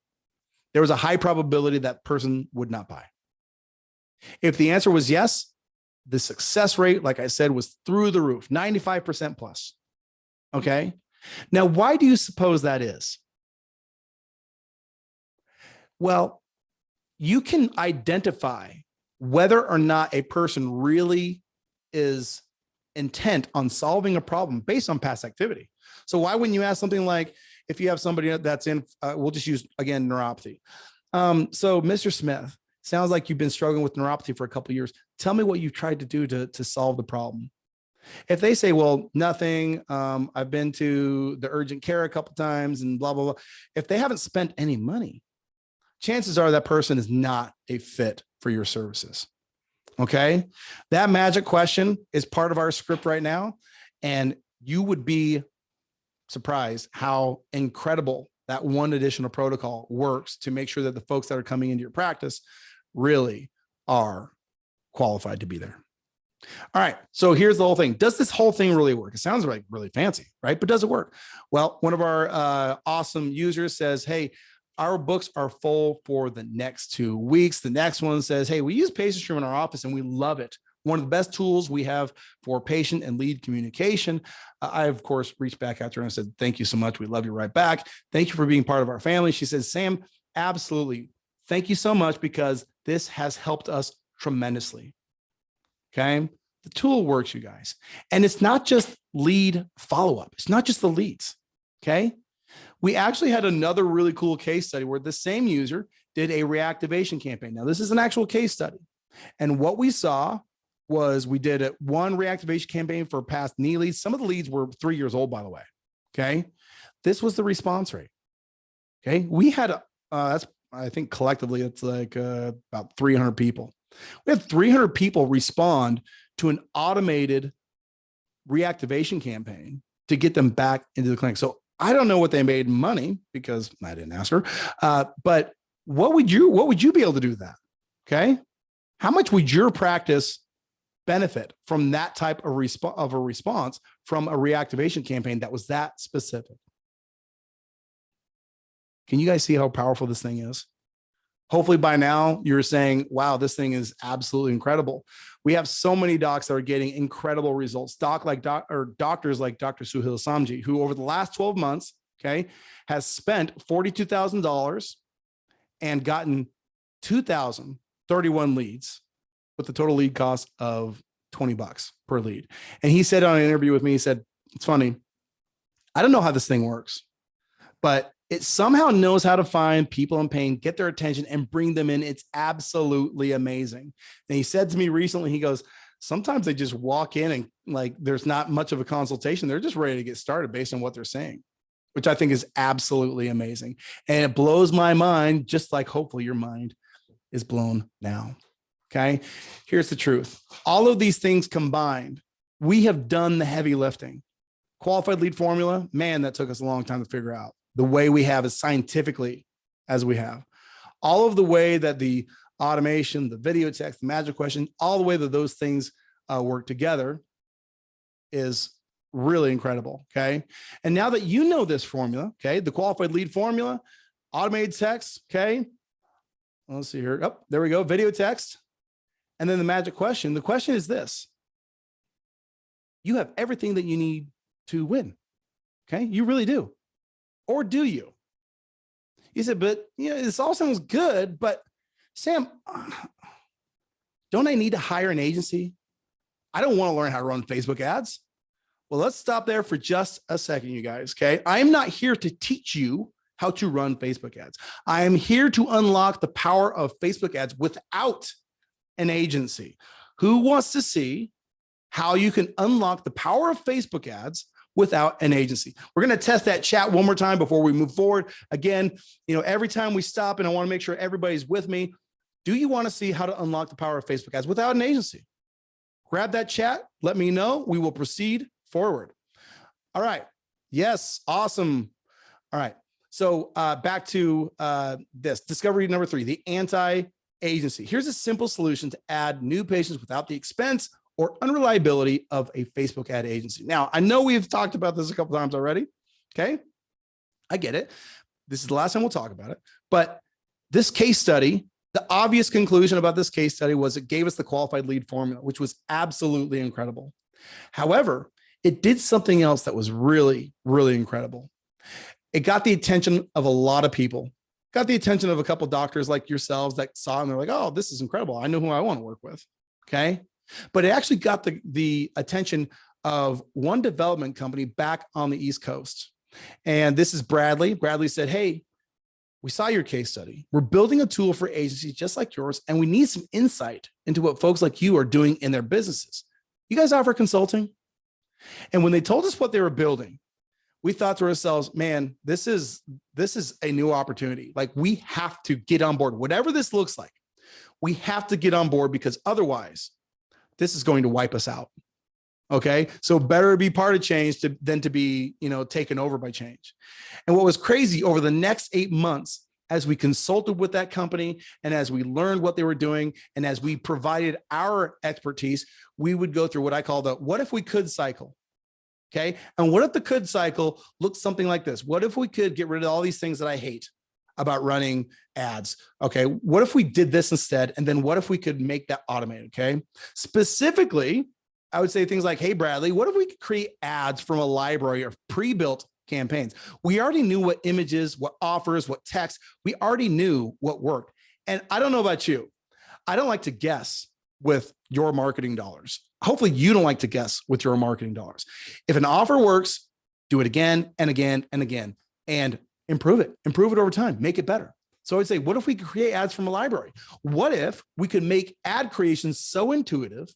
there was a high probability that person would not buy. If the answer was yes, the success rate, like I said, was through the roof, 95% plus. Okay. Now, why do you suppose that is? Well, you can identify whether or not a person really is intent on solving a problem based on past activity. So why wouldn't you ask something like, if you have somebody that's in, we'll just use, again, neuropathy. So Mr. Smith, sounds like you've been struggling with neuropathy for a couple of years. Tell me what you've tried to do to solve the problem. If they say, well, nothing, I've been to the urgent care a couple of times and blah, blah, blah. If they haven't spent any money, chances are that person is not a fit for your services. Okay. That magic question is part of our script right now. And you would be surprised how incredible that one additional protocol works to make sure that the folks that are coming into your practice really are qualified to be there. All right. So here's the whole thing. Does this whole thing really work? It sounds like really fancy, right? But does it work? Well, one of our awesome users says, hey, our books are full for the next 2 weeks. The next one says, hey, we use PatientStream in our office and we love it. One of the best tools we have for patient and lead communication. I, of course, reached back out to her and said, thank you so much. We love you right back. Thank you for being part of our family. She says, Sam, absolutely. Thank you so much because this has helped us tremendously. Okay. The tool works, you guys. And it's not just lead follow-up. It's not just the leads. Okay. We actually had another really cool case study where the same user did a reactivation campaign. Now, this is an actual case study. And what we saw was we did one reactivation campaign for past knee leads. Some of the leads were 3 years old, by the way. Okay. This was the response rate. Okay. We had, I think collectively, it's like about 300 people. We had 300 people respond to an automated reactivation campaign to get them back into the clinic. So I don't know what they made money because I didn't ask her. But what would you be able to do with that? Okay. How much would your practice benefit from that type of response from a reactivation campaign that was that specific? Can you guys see how powerful this thing is? Hopefully by now you're saying, wow, this thing is absolutely incredible. We have so many docs that are getting incredible results. Doctors like Dr. Suhail Samji, who over the last 12 months, okay, has spent $42,000 and gotten 2,031 leads with the total lead cost of $20 per lead. And he said on an interview with me, he said, it's funny, I don't know how this thing works, but it somehow knows how to find people in pain, get their attention, and bring them in. It's absolutely amazing. And he said to me recently, he goes, sometimes they just walk in and like, there's not much of a consultation. They're just ready to get started based on what they're saying, which I think is absolutely amazing. And it blows my mind, just like hopefully your mind is blown now. Okay. Here's the truth. All of these things combined, we have done the heavy lifting. Qualified lead formula, man, that took us a long time to figure out. The way we have as scientifically as we have. All of the way that the automation, the video text, the magic question, all the way that those things work together is really incredible, okay? And now that you know this formula, okay, the qualified lead formula, automated text, okay? Let's see here. Oh, there we go, video text. And then the magic question. The question is this. You have everything that you need to win, okay? You really do. Or do you? You said, but you know, this all sounds good, but Sam, don't I need to hire an agency? I don't want to learn how to run Facebook ads. Well, let's stop there for just a second, you guys, okay? I am not here to teach you how to run Facebook ads. I am here to unlock the power of Facebook ads without an agency. Who wants to see how you can unlock the power of Facebook ads without an agency? We're going to test that chat one more time before we move forward. Again, you know, every time we stop, and I want to make sure everybody's with me. Do you want to see how to unlock the power of Facebook ads without an agency? Grab that chat. Let me know. We will proceed forward. All right. Yes. Awesome. All right. So back to this discovery number 3, the anti-agency. Here's a simple solution to add new patients without the expense or unreliability of a Facebook ad agency. Now, I know we've talked about this a couple of times already, okay? I get it. This is the last time we'll talk about it, but this case study, the obvious conclusion about this case study was it gave us the qualified lead formula, which was absolutely incredible. However, it did something else that was really, really incredible. It got the attention of a lot of people, got the attention of a couple of doctors like yourselves that saw it and they're like, oh, this is incredible. I know who I want to work with, okay? But it actually got the attention of one development company back on the East Coast. And this is Bradley. Bradley said, hey, we saw your case study. We're building a tool for agencies just like yours, and we need some insight into what folks like you are doing in their businesses. You guys offer consulting? And when they told us what they were building, we thought to ourselves, man, this is a new opportunity. Like, we have to get on board. Whatever this looks like, we have to get on board, because otherwise this is going to wipe us out. Okay. So better be part of change than to be, you know, taken over by change. And what was crazy, over the next 8 months, as we consulted with that company and as we learned what they were doing, and as we provided our expertise, we would go through what I call the what if we could cycle. Okay. And what if the could cycle looks something like this? What if we could get rid of all these things that I hate about running ads? Okay. What if we did this instead? And then what if we could make that automated? Okay. Specifically, I would say things like, hey, Bradley, what if we could create ads from a library of pre-built campaigns? We already knew what images, what offers, what text, we already knew what worked. And I don't know about you, I don't like to guess with your marketing dollars. Hopefully you don't like to guess with your marketing dollars. If an offer works, do it again and again and again, and improve it over time, make it better. So I would say, what if we could create ads from a library? What if we could make ad creation so intuitive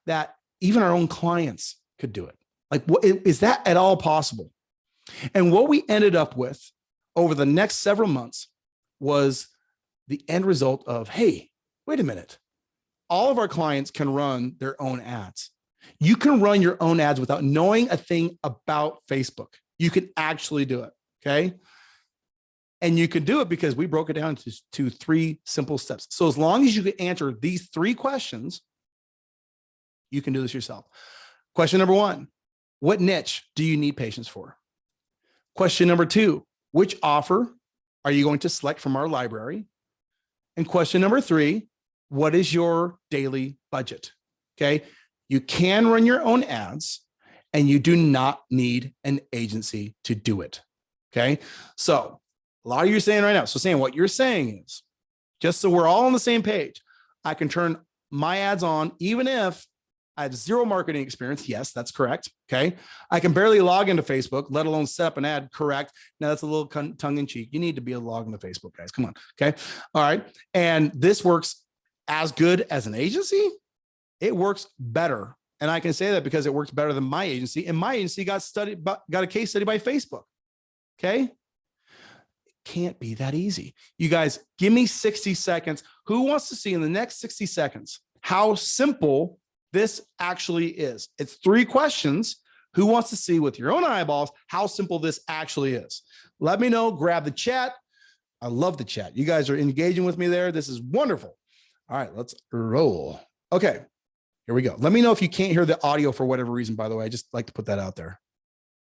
that even our own clients could do it? Like, what is that at all possible? And what we ended up with over the next several months was the end result of, hey, wait a minute. All of our clients can run their own ads. You can run your own ads without knowing a thing about Facebook. You can actually do it. Okay. And you can do it because we broke it down to 3 simple steps. So as long as you can answer these 3 questions, you can do this yourself. Question number 1, what niche do you need patients for? Question number 2, which offer are you going to select from our library? And question number 3, what is your daily budget? Okay. You can run your own ads and you do not need an agency to do it. Okay. So a lot of you are saying right now. So saying what you're saying is, just so we're all on the same page, I can turn my ads on even if I have 0 marketing experience. Yes, that's correct. Okay. I can barely log into Facebook, let alone set up an ad. Correct. Now that's a little tongue in cheek. You need to be able to log into Facebook, guys. Come on. Okay. All right. And this works as good as an agency. It works better. And I can say that because it works better than my agency. And my agency got a case study by Facebook. Okay. It can't be that easy. You guys, give me 60 seconds. Who wants to see in the next 60 seconds how simple this actually is? It's 3 questions. Who wants to see with your own eyeballs how simple this actually is? Let me know. Grab the chat. I love the chat. You guys are engaging with me there. This is wonderful. All right, let's roll. Okay, here we go. Let me know if you can't hear the audio for whatever reason, by the way. I just like to put that out there.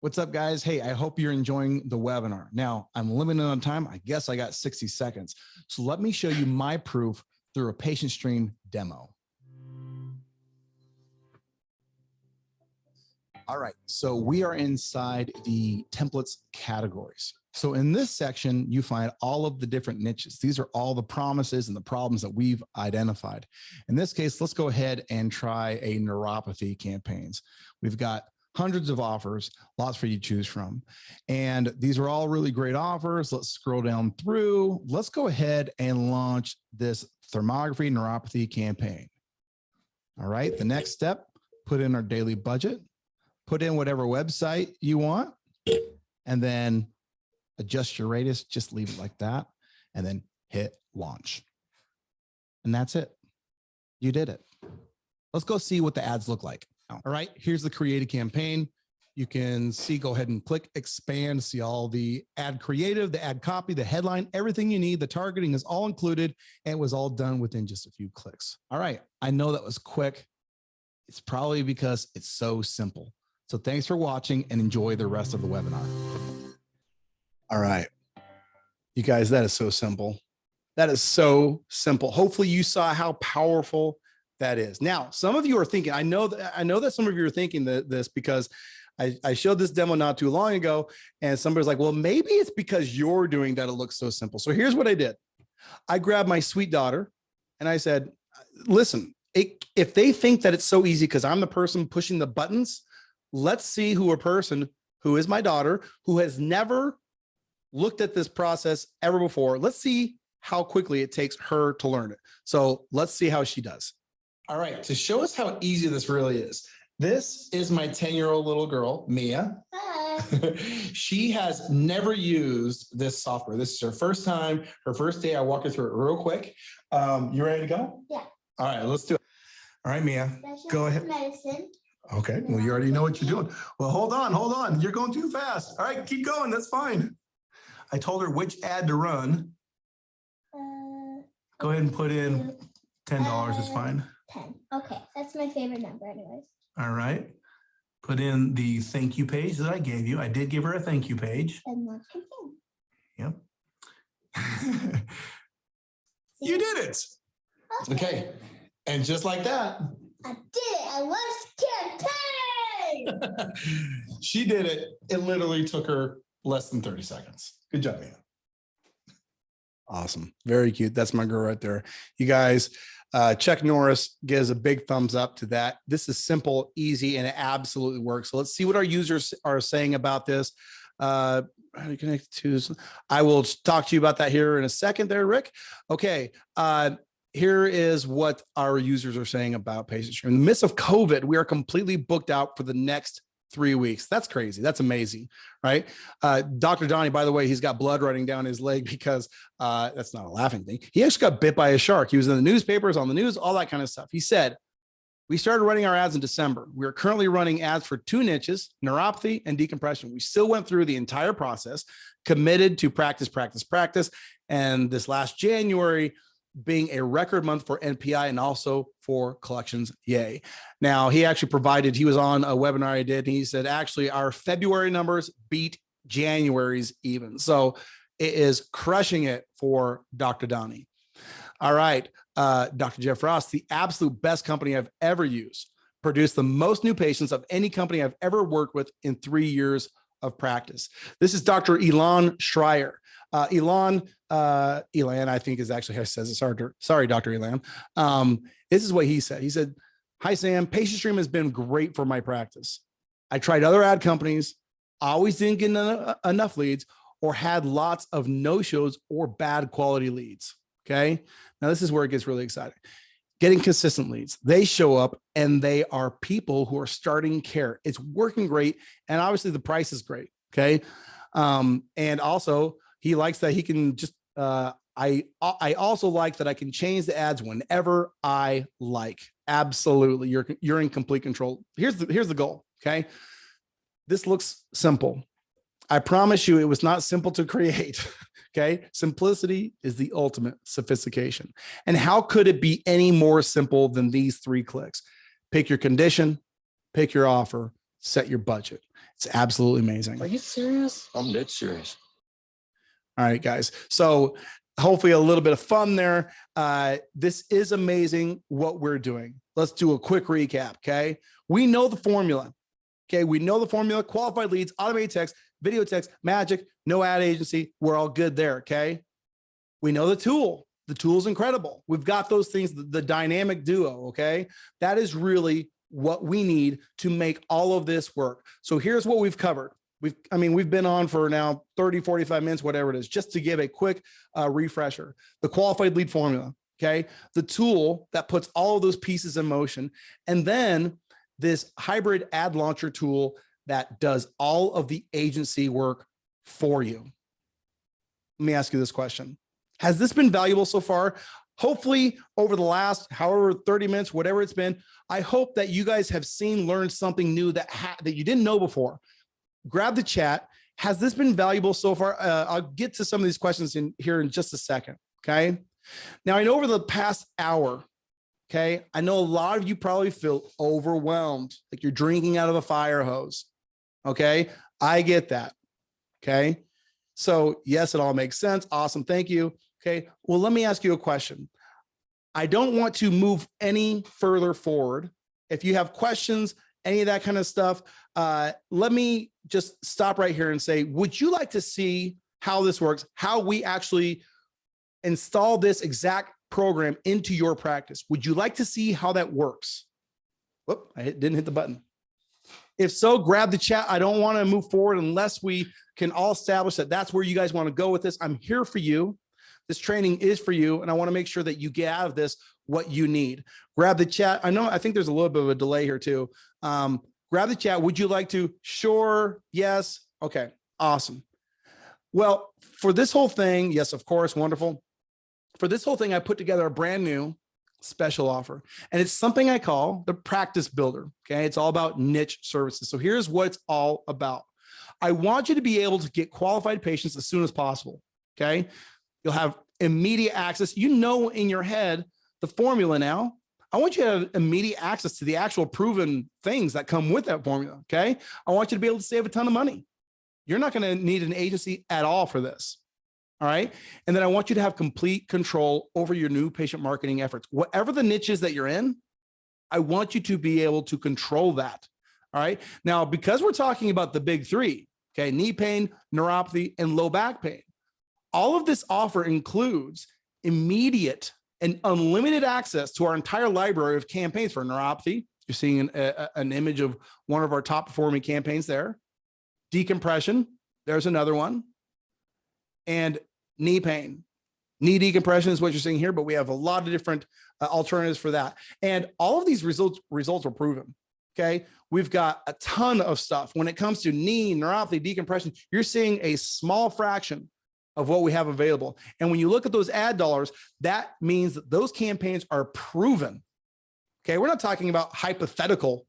What's up, guys? Hey, I hope you're enjoying the webinar. Now, I'm limited on time. I guess I got 60 seconds. So let me show you my proof through a patient stream demo. All right, so we are inside the templates categories. So in this section, you find all of the different niches. These are all the promises and the problems that we've identified. In this case, let's go ahead and try a neuropathy campaigns. We've got hundreds of offers, lots for you to choose from. And these are all really great offers. Let's scroll down through. Let's go ahead and launch this thermography neuropathy campaign. All right, the next step, put in our daily budget, put in whatever website you want, and then adjust your radius, just leave it like that, and then hit launch. And that's it. You did it. Let's go see what the ads look like. All right, here's the created campaign. You can see, go ahead and click expand, see all the ad creative, the ad copy, the headline, everything you need. The targeting is all included and it was all done within just a few clicks. All right, I know that was quick. It's probably because it's so simple. So thanks for watching and enjoy the rest of the webinar. All right, you guys, that is so simple. That is so simple. Hopefully you saw how powerful that is. Now, some of you are thinking, I know that some of you are thinking this because I showed this demo not too long ago and somebody's like, well, maybe it's because you're doing that. It looks so simple. So here's what I did. I grabbed my sweet daughter and I said, listen, if they think that it's so easy because I'm the person pushing the buttons, let's see who a person who is my daughter, who has never looked at this process ever before. Let's see how quickly it takes her to learn it. So let's see how she does. All right, to show us how easy this really is, this is my 10-year-old little girl, Mia. Hi. She has never used this software. This is her first time, her first day. I walk her through it real quick. You ready to go? Yeah. All right, let's do it. All right, Mia, go ahead. Medicine. Okay, well, you already know what you're doing. Well, hold on. You're going too fast. All right, keep going. That's fine. I told her which ad to run. Go ahead and put in $10 is fine. 10. Okay, that's my favorite number anyways. All right. Put in the thank you page that I gave you. I did give her a thank you page. And let's continue. Yep. You did it. Okay. And just like that. I did it. I launched campaign. She did it. It literally took her less than 30 seconds. Good job, Mia. Awesome. Very cute. That's my girl right there. You guys, check Norris, gives a big thumbs up to that. This is simple, easy, and it absolutely works. So let's see what our users are saying about this. How do you connect to? I will talk to you about that here in a second there, Rick. Okay. Here is what our users are saying about patient stream. In the midst of COVID, we are completely booked out for the next 3 weeks. That's crazy. That's amazing, right? Dr. Donnie, by the way, he's got blood running down his leg because that's not a laughing thing. He actually got bit by a shark. He was in the newspapers, on the news, all that kind of stuff. He said, we started running our ads in December. We are currently running ads for 2 niches, neuropathy and decompression. We still went through the entire process, committed to practice. And this last January, being a record month for NPI and also for collections. Yay. Now, he actually provided, he was on a webinar I did, and he said, actually, our February numbers beat January's even. So It is crushing it for Dr. Donnie. All right. Dr. Jeff Ross, the absolute best company I've ever used, produced the most new patients of any company I've ever worked with in 3 years of practice. This is Dr. Elan Schreier. Elan, I think is actually how he says it. Sorry, Dr. Elan. This is what he said. He said, "Hi, Sam. Patient Stream has been great for my practice. I tried other ad companies, always didn't get enough leads, or had lots of no-shows or bad quality leads." Okay. Now this is where it gets really exciting. Getting consistent leads. They show up and they are people who are starting care. It's working great. And obviously the price is great. Okay. And also he likes that he can just, I also like that I can change the ads whenever I like. Absolutely. You're in complete control. Here's the goal. Okay. This looks simple. I promise you it was not simple to create. Okay. Simplicity is the ultimate sophistication. And how could it be any more simple than these 3 clicks? Pick your condition, pick your offer, set your budget. It's absolutely amazing. Are you serious? I'm dead serious. All right, guys. So hopefully a little bit of fun there. This is amazing what we're doing. Let's do a quick recap. Okay. We know the formula. Okay. We know the formula: qualified leads, automated text, video text, magic, no ad agency. We're all good there. Okay. We know the tool. The tool's incredible. We've got those things, the dynamic duo. Okay. That is really what we need to make all of this work. So here's what we've covered. We've been on for now 30, 45 minutes, whatever it is, just to give a quick refresher. The qualified lead formula. Okay. The tool that puts all of those pieces in motion. And then this hybrid ad launcher tool that does all of the agency work for you. Let me ask you this question. Has this been valuable so far? Hopefully over the last, however, 30 minutes, whatever it's been, I hope that you guys have learned something new that you didn't know before. Grab the chat. Has this been valuable so far? I'll get to some of these questions here in just a second. Okay. Now I know over the past hour, okay, I know a lot of you probably feel overwhelmed, like you're drinking out of a fire hose. Okay. I get that. Okay. So yes, it all makes sense. Awesome. Thank you. Okay. Well, let me ask you a question. I don't want to move any further forward. If you have questions, any of that kind of stuff, let me just stop right here and say, would you like to see how this works, how we actually install this exact program into your practice? Would you like to see how that works? Whoop, I didn't hit the button. If so, grab the chat. I don't want to move forward unless we can all establish that that's where you guys want to go with this. I'm here for you. This training is for you. And I want to make sure that you get out of this what you need. Grab the chat. I think there's a little bit of a delay here too. Grab the chat. Would you like to? Sure. Yes. Okay. Awesome. Well, for this whole thing, yes, of course. Wonderful. For this whole thing, I put together a brand new special offer, and it's something I call the practice builder. Okay. It's all about niche services. So here's what it's all about. I want you to be able to get qualified patients as soon as possible. Okay. You'll have immediate access. You know, in your head, the formula now. I want you to have immediate access to the actual proven things that come with that formula. Okay. I want you to be able to save a ton of money. You're not going to need an agency at all for this. All right. And then I want you to have complete control over your new patient marketing efforts. Whatever the niches that you're in, I want you to be able to control that. All right. Now, because we're talking about the big 3, okay, knee pain, neuropathy, and low back pain, all of this offer includes immediate and unlimited access to our entire library of campaigns for neuropathy. You're seeing an image of one of our top performing campaigns there. Decompression, there's another one. And knee pain. Knee decompression is what you're seeing here, but we have a lot of different alternatives for that. And all of these results are proven. Okay. We've got a ton of stuff. When it comes to knee, neuropathy, decompression, you're seeing a small fraction of what we have available. And when you look at those ad dollars, that means that those campaigns are proven. Okay. We're not talking about hypothetical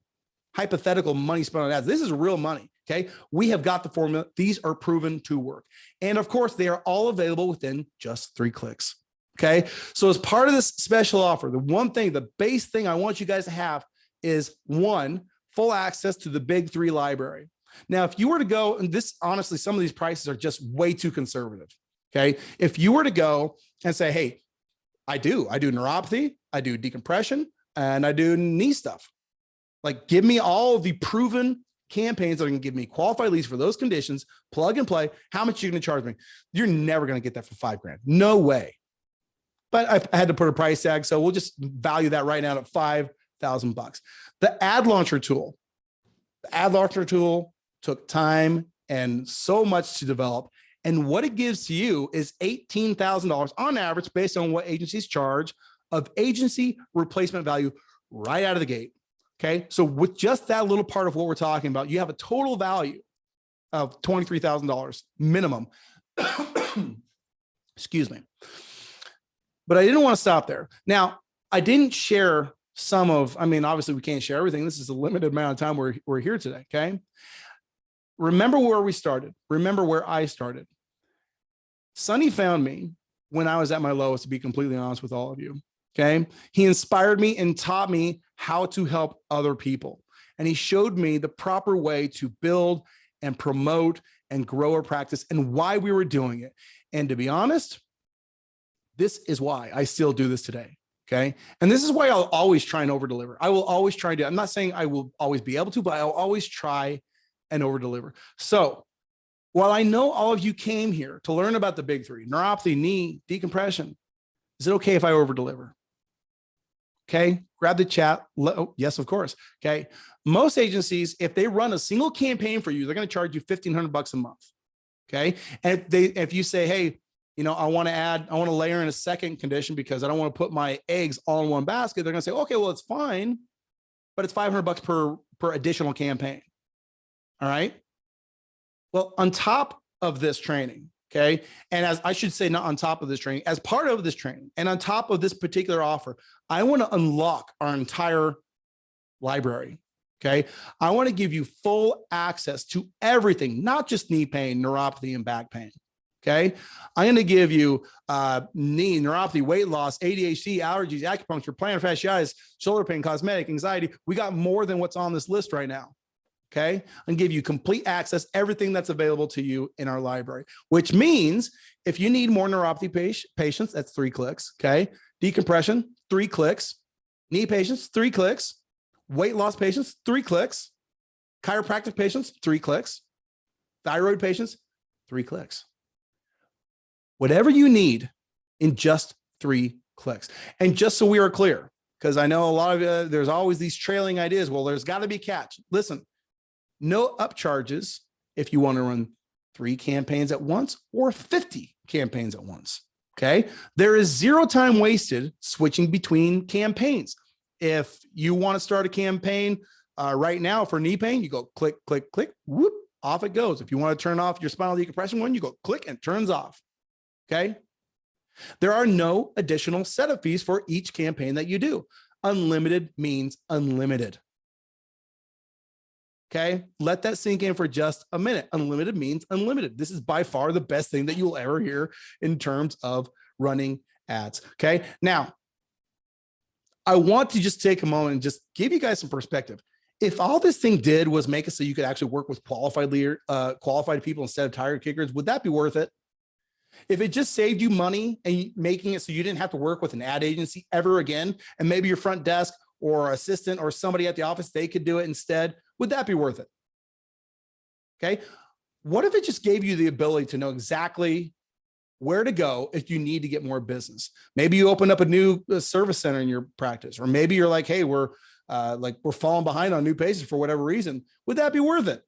money spent on ads. This is real money. Okay. We have got the formula. These are proven to work. And of course, they are all available within just 3 clicks. Okay. So as part of this special offer, the base thing I want you guys to have is 1, full access to the big 3 library. Now, if you were to go, and this, honestly, some of these prices are just way too conservative. Okay. If you were to go and say, hey, I do neuropathy, I do decompression, and I do knee stuff. Like, give me all the proven campaigns that are going to give me qualified leads for those conditions, plug and play. How much are you going to charge me? You're never going to get that for $5,000. No way. But I had to put a price tag. So we'll just value that right now at $5,000. The ad launcher tool took time and so much to develop. And what it gives to you is $18,000 on average, based on what agencies charge, of agency replacement value right out of the gate. Okay. So with just that little part of what we're talking about, you have a total value of $23,000 minimum. Excuse me. But I didn't want to stop there. Now, I didn't share some of, obviously we can't share everything. This is a limited amount of time we're here today. Okay. Remember where we started. Remember where I started. Sonny found me when I was at my lowest, to be completely honest with all of you. Okay. He inspired me and taught me how to help other people. And he showed me the proper way to build and promote and grow a practice and why we were doing it. And to be honest, this is why I still do this today. Okay. And this is why I'll always try and over deliver. I will always try to, I'm not saying I will always be able to, but I'll always try and over deliver. So while I know all of you came here to learn about the big three, neuropathy, knee, decompression, is it okay if I over deliver? Okay. Grab the chat. Oh, yes, of course. Okay. Most agencies, if they run a single campaign for you, they're going to charge you $1,500 a month. Okay. And if you say, hey, I want to layer in a second condition because I don't want to put my eggs all in one basket, they're going to say, okay, well, it's fine, but it's $500 per additional campaign. All right. Well, on top of this training, okay, and as I should say, not on top of this training, as part of this training and on top of this particular offer, I want to unlock our entire library. Okay. I want to give you full access to everything, not just knee pain, neuropathy, and back pain. Okay. I'm going to give you knee, neuropathy, weight loss, ADHD, allergies, acupuncture, plantar fasciitis, shoulder pain, cosmetic, anxiety. We got more than what's on this list right now. Okay. And give you complete access, everything that's available to you in our library, which means if you need more neuropathy patients, that's 3 clicks. Okay. Decompression, 3 clicks. Knee patients, 3 clicks. Weight loss patients, 3 clicks. Chiropractic patients, 3 clicks. Thyroid patients, 3 clicks. Whatever you need in just 3 clicks. And just so we are clear, because I know a lot of there's always these trailing ideas. Well, there's got to be catch. Listen, no upcharges if you want to run 3 campaigns at once or 50 campaigns at once. Okay. There is 0 time wasted switching between campaigns. If you want to start a campaign right now for knee pain, you go click, click, click, whoop, off it goes. If you want to turn off your spinal decompression one, you go click and it turns off. Okay. There are no additional setup fees for each campaign that you do. Unlimited means unlimited. Okay. Let that sink in for just a minute. Unlimited means unlimited. This is by far the best thing that you will ever hear in terms of running ads. Okay. Now, I want to just take a moment and just give you guys some perspective. If all this thing did was make it so you could actually work with qualified people instead of tire kickers, would that be worth it? If it just saved you money and making it so you didn't have to work with an ad agency ever again, and maybe your front desk or assistant or somebody at the office, they could do it instead, would that be worth it? Okay. What if it just gave you the ability to know exactly where to go if you need to get more business? Maybe you open up a new service center in your practice, or maybe you're like, hey, we're falling behind on new patients for whatever reason. Would that be worth it?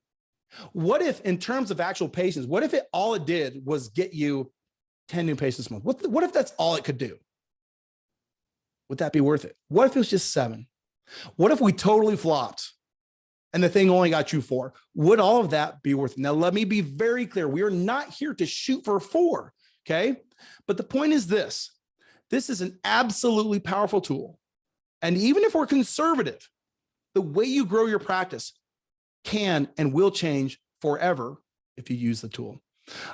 What if, in terms of actual patients, what if all it did was get you 10 new patients a month? What if that's all it could do? Would that be worth it? What if it was just 7? What if we totally flopped and the thing only got you 4? Would all of that be worth it? Now, let me be very clear. We are not here to shoot for 4. Okay. But the point is this is an absolutely powerful tool. And even if we're conservative, the way you grow your practice can and will change forever if you use the tool.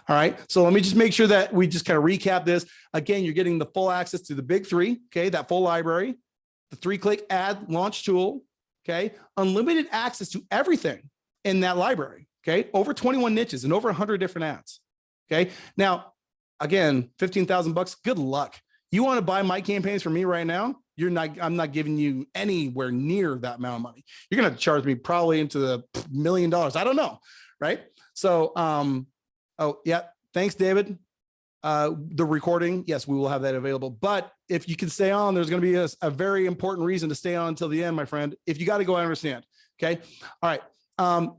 All right. So let me just make sure that we just kind of recap this. Again, you're getting the full access to the big 3. Okay. That full library, the 3-click ad launch tool. Okay. Unlimited access to everything in that library. Okay. Over 21 niches and over 100 different ads. Okay. Now, again, 15,000 bucks. Good luck. You want to buy my campaigns from me right now? I'm not giving you anywhere near that amount of money. You're going to charge me probably into the $1 million. I don't know. Right. So, oh yeah. Thanks, David. The recording, yes, we will have that available. But if you can stay on, there's going to be a very important reason to stay on until the end, my friend. If you got to go, I understand. Okay. All right.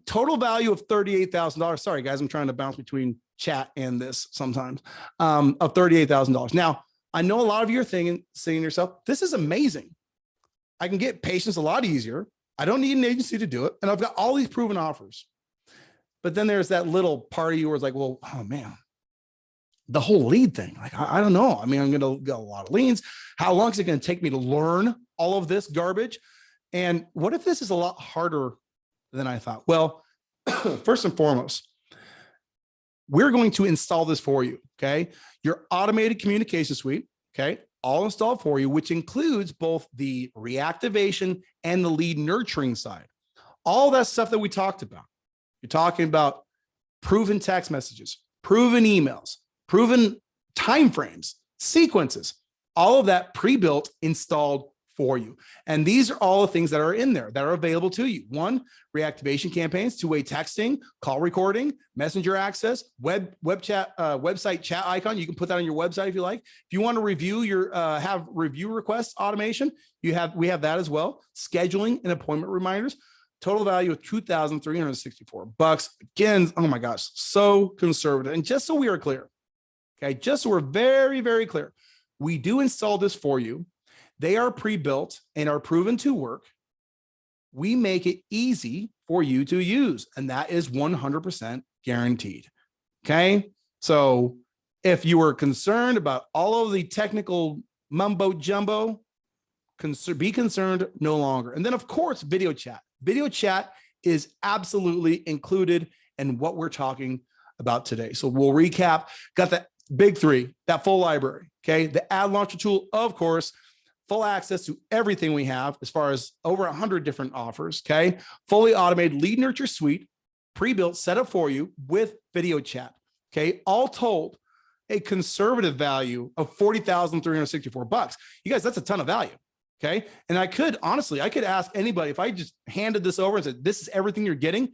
Total value of $38,000. Sorry, guys, I'm trying to bounce between chat and this sometimes. Of $38,000. Now, I know a lot of you are saying to yourself, this is amazing. I can get patients a lot easier. I don't need an agency to do it. And I've got all these proven offers. But then there's that little part of you where it's like, well, oh man, the whole lead thing. Like, I don't know. I mean, I'm going to get a lot of leads. How long is it going to take me to learn all of this garbage? And what if this is a lot harder than I thought? Well, first and foremost, we're going to install this for you. Okay. Your automated communication suite. Okay. All installed for you, which includes both the reactivation and the lead nurturing side. All that stuff that we talked about. You're talking about proven text messages, proven emails, proven timeframes, sequences, all of that pre-built, installed for you. And these are all the things that are in there that are available to you. One, reactivation campaigns, two-way texting, call recording, messenger access, web chat, website chat icon. You can put that on your website if you like. If you want to review your have review requests automation, we have that as well. Scheduling and appointment reminders. Total value of $2,364. Again, oh my gosh, so conservative. And just so we are clear, okay, just so we're very, very clear, we do install this for you. They are pre-built and are proven to work. We make it easy for you to use, and that is 100% guaranteed. Okay, so if you were concerned about all of the technical mumbo jumbo, be concerned no longer. And then, of course, video chat. Video chat is absolutely included in what we're talking about today. So we'll recap. Got the big three, that full library. Okay, the ad launcher tool, of course. Full access to everything we have as far as over 100 different offers, okay? Fully automated lead nurture suite, pre-built, set up for you with video chat, okay? All told, a conservative value of $40,364. You guys, that's a ton of value, okay? And I could ask anybody, if I just handed this over and said, this is everything you're getting,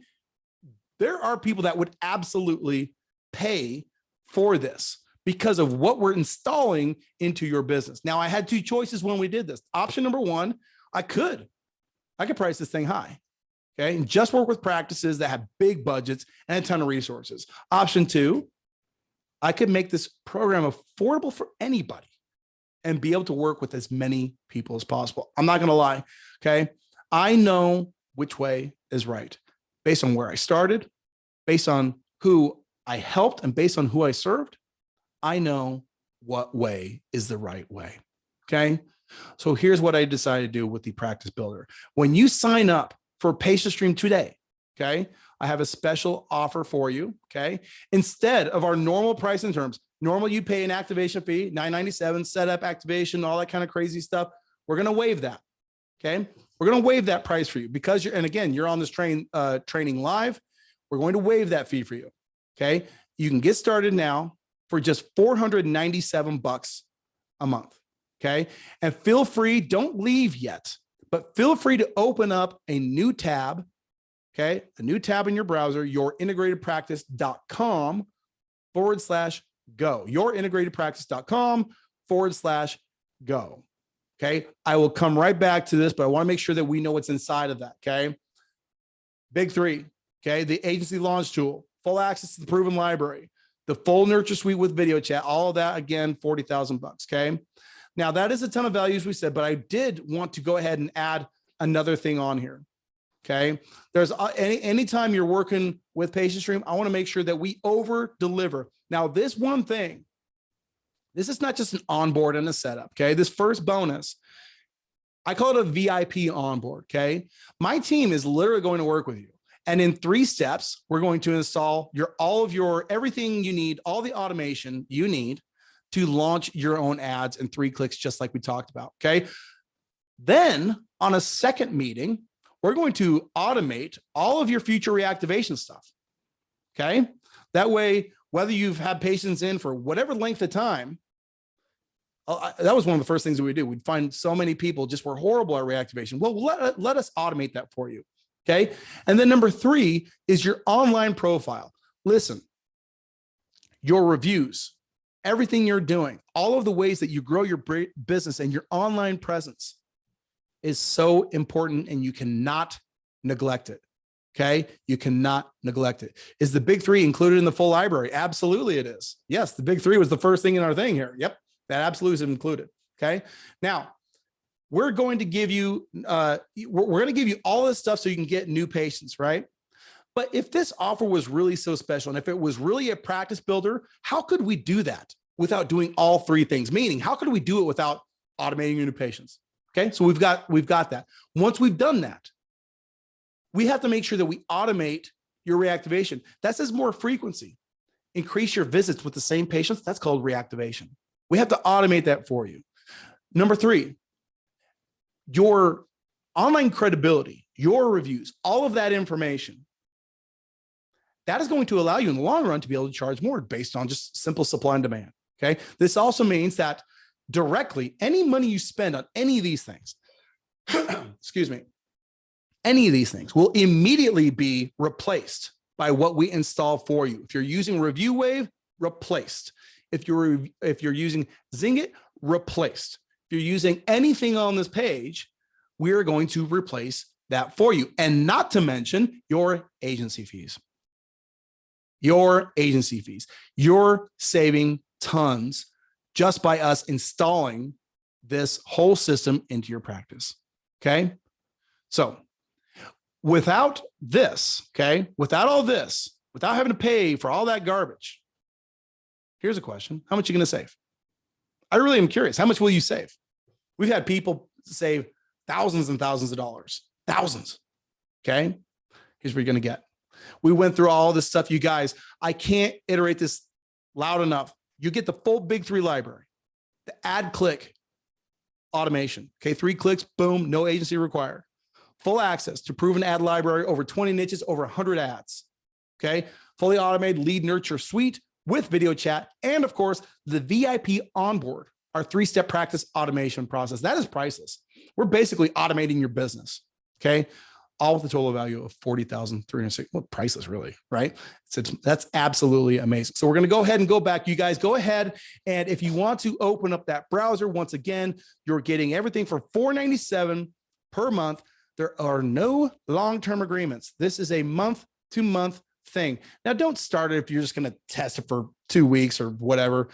there are people that would absolutely pay for this, because of what we're installing into your business. Now, I had two choices when we did this. Option number one, I could price this thing high, okay, and just work with practices that have big budgets and a ton of resources. Option two, I could make this program affordable for anybody and be able to work with as many people as possible. I'm not going to lie, okay? I know which way is right based on where I started, based on who I helped, and based on who I served. I know what way is the right way. Okay. So here's what I decided to do with the Practice Builder. When you sign up for PatientStream today, okay, I have a special offer for you. Okay. Instead of our normal price and terms, normally you pay an activation fee, $9.97, setup, activation, all that kind of crazy stuff. We're going to waive that. Okay. We're going to waive that price for you because you're on this training live. We're going to waive that fee for you. Okay. You can get started now for just $497 a month, okay? And feel free, don't leave yet, but feel free to open up a new tab, okay? A new tab in your browser, yourintegratedpractice.com/go, yourintegratedpractice.com/go, okay? I will come right back to this, but I want to make sure that we know what's inside of that, okay? Big three, okay? The agency launch tool, full access to the proven library, the full nurture suite with video chat, all of that, again, $40,000, okay? Now, that is a ton of value, as we said, but I did want to go ahead and add another thing on here, okay? There's anytime you're working with PatientStream, I want to make sure that we over deliver. Now, this one thing, this is not just an onboard and a setup, okay? This first bonus, I call it a VIP onboard, okay? My team is literally going to work with you. And in 3 steps, we're going to install everything you need, all the automation you need to launch your own ads in 3 clicks, just like we talked about. Okay. Then on a second meeting, we're going to automate all of your future reactivation stuff. Okay. That way whether you've had patients in for whatever length of time. That was one of the first things that we do. We'd find so many people just were horrible at reactivation. Well, let us automate that for you. Okay. And then number 3 is your online profile. Listen, your reviews, everything you're doing, all of the ways that you grow your business and your online presence is so important, and you cannot neglect it. Okay. You cannot neglect it. Is the big 3 included in the full library? Absolutely it is. Yes. The big 3 was the first thing in our thing here. Yep. That absolutely is included. Okay. Now we're going to give you, we're going to give you all this stuff so you can get new patients, right? But if this offer was really so special, and if it was really a practice builder, how could we do that without doing all 3 things? Meaning, how could we do it without automating your new patients? Okay. So we've got that. Once we've done that, we have to make sure that we automate your reactivation. That says more frequency. Increase your visits with the same patients. That's called reactivation. We have to automate that for you. Number 3, your online credibility, your reviews, all of that information, that is going to allow you in the long run to be able to charge more based on just simple supply and demand. Okay. This also means that directly, any money you spend on any of these things, excuse me, any of these things will immediately be replaced by what we install for you. If you're using Review Wave, replaced. If you're using Zingit, replaced. If you're using anything on this page, we are going to replace that for you. And not to mention your agency fees. Your agency fees. You're saving tons just by us installing this whole system into your practice. Okay. So without this, okay, without all this, without having to pay for all that garbage, here's a question. How much are you going to save? I really am curious. How much will you save? We've had people save thousands and thousands of dollars, thousands. Okay. Here's what you're going to get. We went through all this stuff, you guys. I can't iterate this loud enough. You get the full big 3 library, the add click automation. Okay. 3 clicks, boom, no agency required. Full access to proven ad library, over 20 niches, over 100 ads. Okay. Fully automated lead nurture suite with video chat. And of course, the VIP onboard, our 3-step practice automation process. That is priceless. We're basically automating your business. Okay. All with a total value of $40,306. Well, priceless, really, right? So that's absolutely amazing. So we're going to go ahead and go back. You guys go ahead. And if you want to open up that browser, once again, you're getting everything for $497 per month. There are no long-term agreements. This is a month-to-month thing. Now, don't start it if you're just going to test it for 2 weeks or whatever.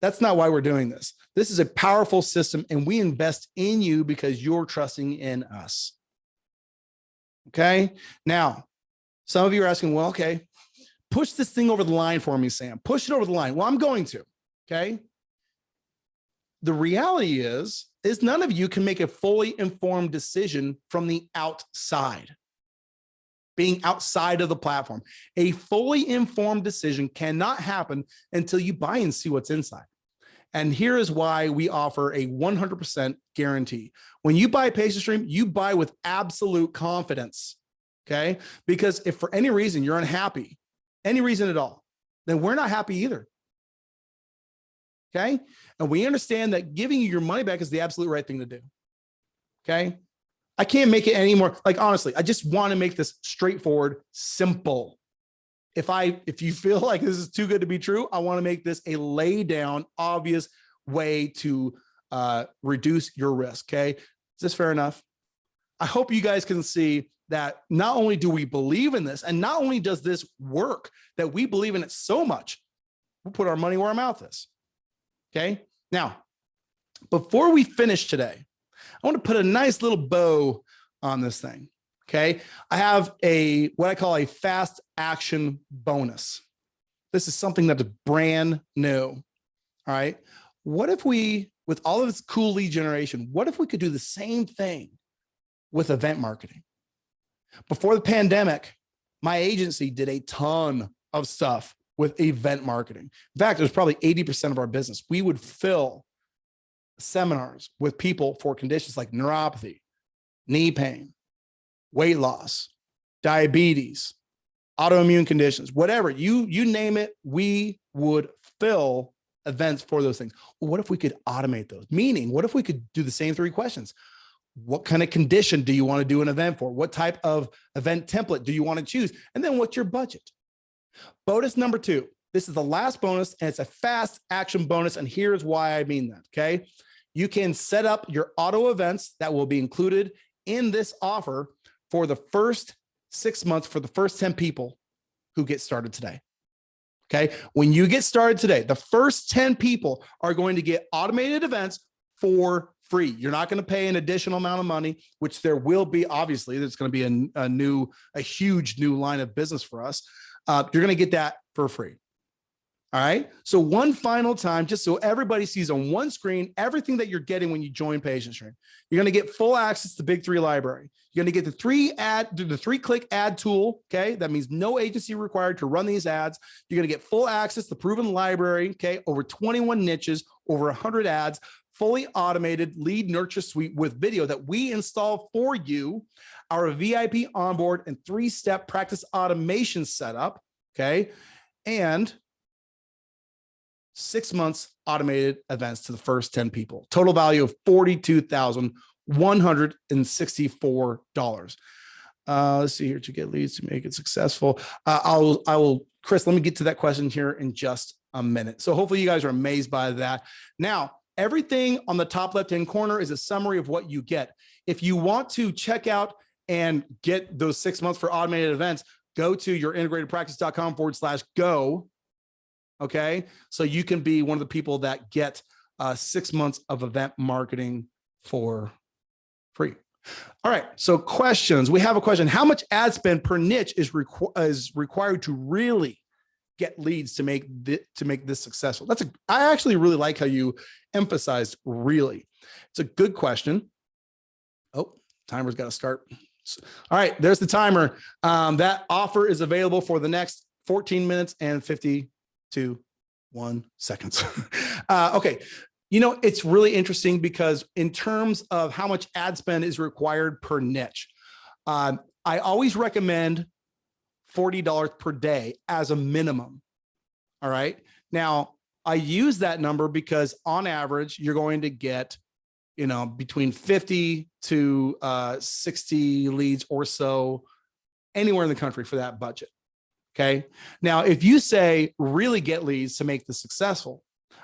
That's not why we're doing this. This is a powerful system, and we invest in you because you're trusting in us. Okay. Now, some of you are asking, well, okay, push this thing over the line for me, Sam. Push it over the line. Well, I'm going to. Okay. The reality is none of you can make a fully informed decision from the outside. Being outside of the platform. A fully informed decision cannot happen until you buy and see what's inside. And here is why we offer a 100% guarantee. When you buy PatientStream, you buy with absolute confidence, okay? Because if for any reason you're unhappy, any reason at all, then we're not happy either, okay? And we understand that giving you your money back is the absolute right thing to do, okay? I can't make it any more, like, honestly, I just want to make this straightforward, simple. If you feel like this is too good to be true, I want to make this a lay down, obvious way to reduce your risk. Okay. Is this fair enough? I hope you guys can see that not only do we believe in this, and not only does this work, that we believe in it so much, we'll put our money where our mouth is. Okay. Now, before we finish today, I want to put a nice little bow on this thing. Okay. I have what I call a fast action bonus. This is something that is brand new. All right. What if we, with all of this cool lead generation, what if we could do the same thing with event marketing? Before the pandemic, my agency did a ton of stuff with event marketing. In fact, it was probably 80% of our business. We would fill seminars with people for conditions like neuropathy, knee pain, weight loss, diabetes, autoimmune conditions, whatever, you name it, we would fill events for those things. Well, what if we could automate those? Meaning, what if we could do the same 3 questions? What kind of condition do you want to do an event for? What type of event template do you want to choose? And then what's your budget? Bonus number 2. This is the last bonus, and it's a fast action bonus. And here's why I mean that. Okay. You can set up your auto events that will be included in this offer for the first 6 months for the first 10 people who get started today. Okay. When you get started today, the first 10 people are going to get automated events for free. You're not going to pay an additional amount of money, which there will be. Obviously, there's going to be a huge new line of business for us. You're going to get that for free. All right. So one final time, just so everybody sees on one screen, everything that you're getting when you join PatientStream. You're going to get full access to the Big 3 library. You're going to get the 3-click ad tool. Okay. That means no agency required to run these ads. You're going to get full access to the proven library. Okay. Over 21 niches, over 100 ads, fully automated lead nurture suite with video that we install for you, our VIP onboard and 3-step practice automation setup. Okay. And 6 months automated events to the first 10 people. Total value of $42,164. Let's see here to get leads to make it successful. I will, Chris, let me get to that question here in just a minute. So hopefully you guys are amazed by that. Now, everything on the top left-hand corner is a summary of what you get. If you want to check out and get those 6 months for automated events, go to yourintegratedpractice.com/go. Okay. So you can be one of the people that get 6 months of event marketing for free. All right. So questions. We have a question. How much ad spend per niche is required to really get leads to make this successful? I actually really like how you emphasized really. It's a good question. Oh, timer's got to start. All right. There's the timer. That offer is available for the next 14 minutes and 51 seconds. Okay. You know, it's really interesting because in terms of how much ad spend is required per niche, I always recommend $40 per day as a minimum. All right. Now, I use that number because on average, you're going to get, you know, between 50 to 60 leads or so anywhere in the country for that budget. Okay. Now, if you say really get leads to make this successful,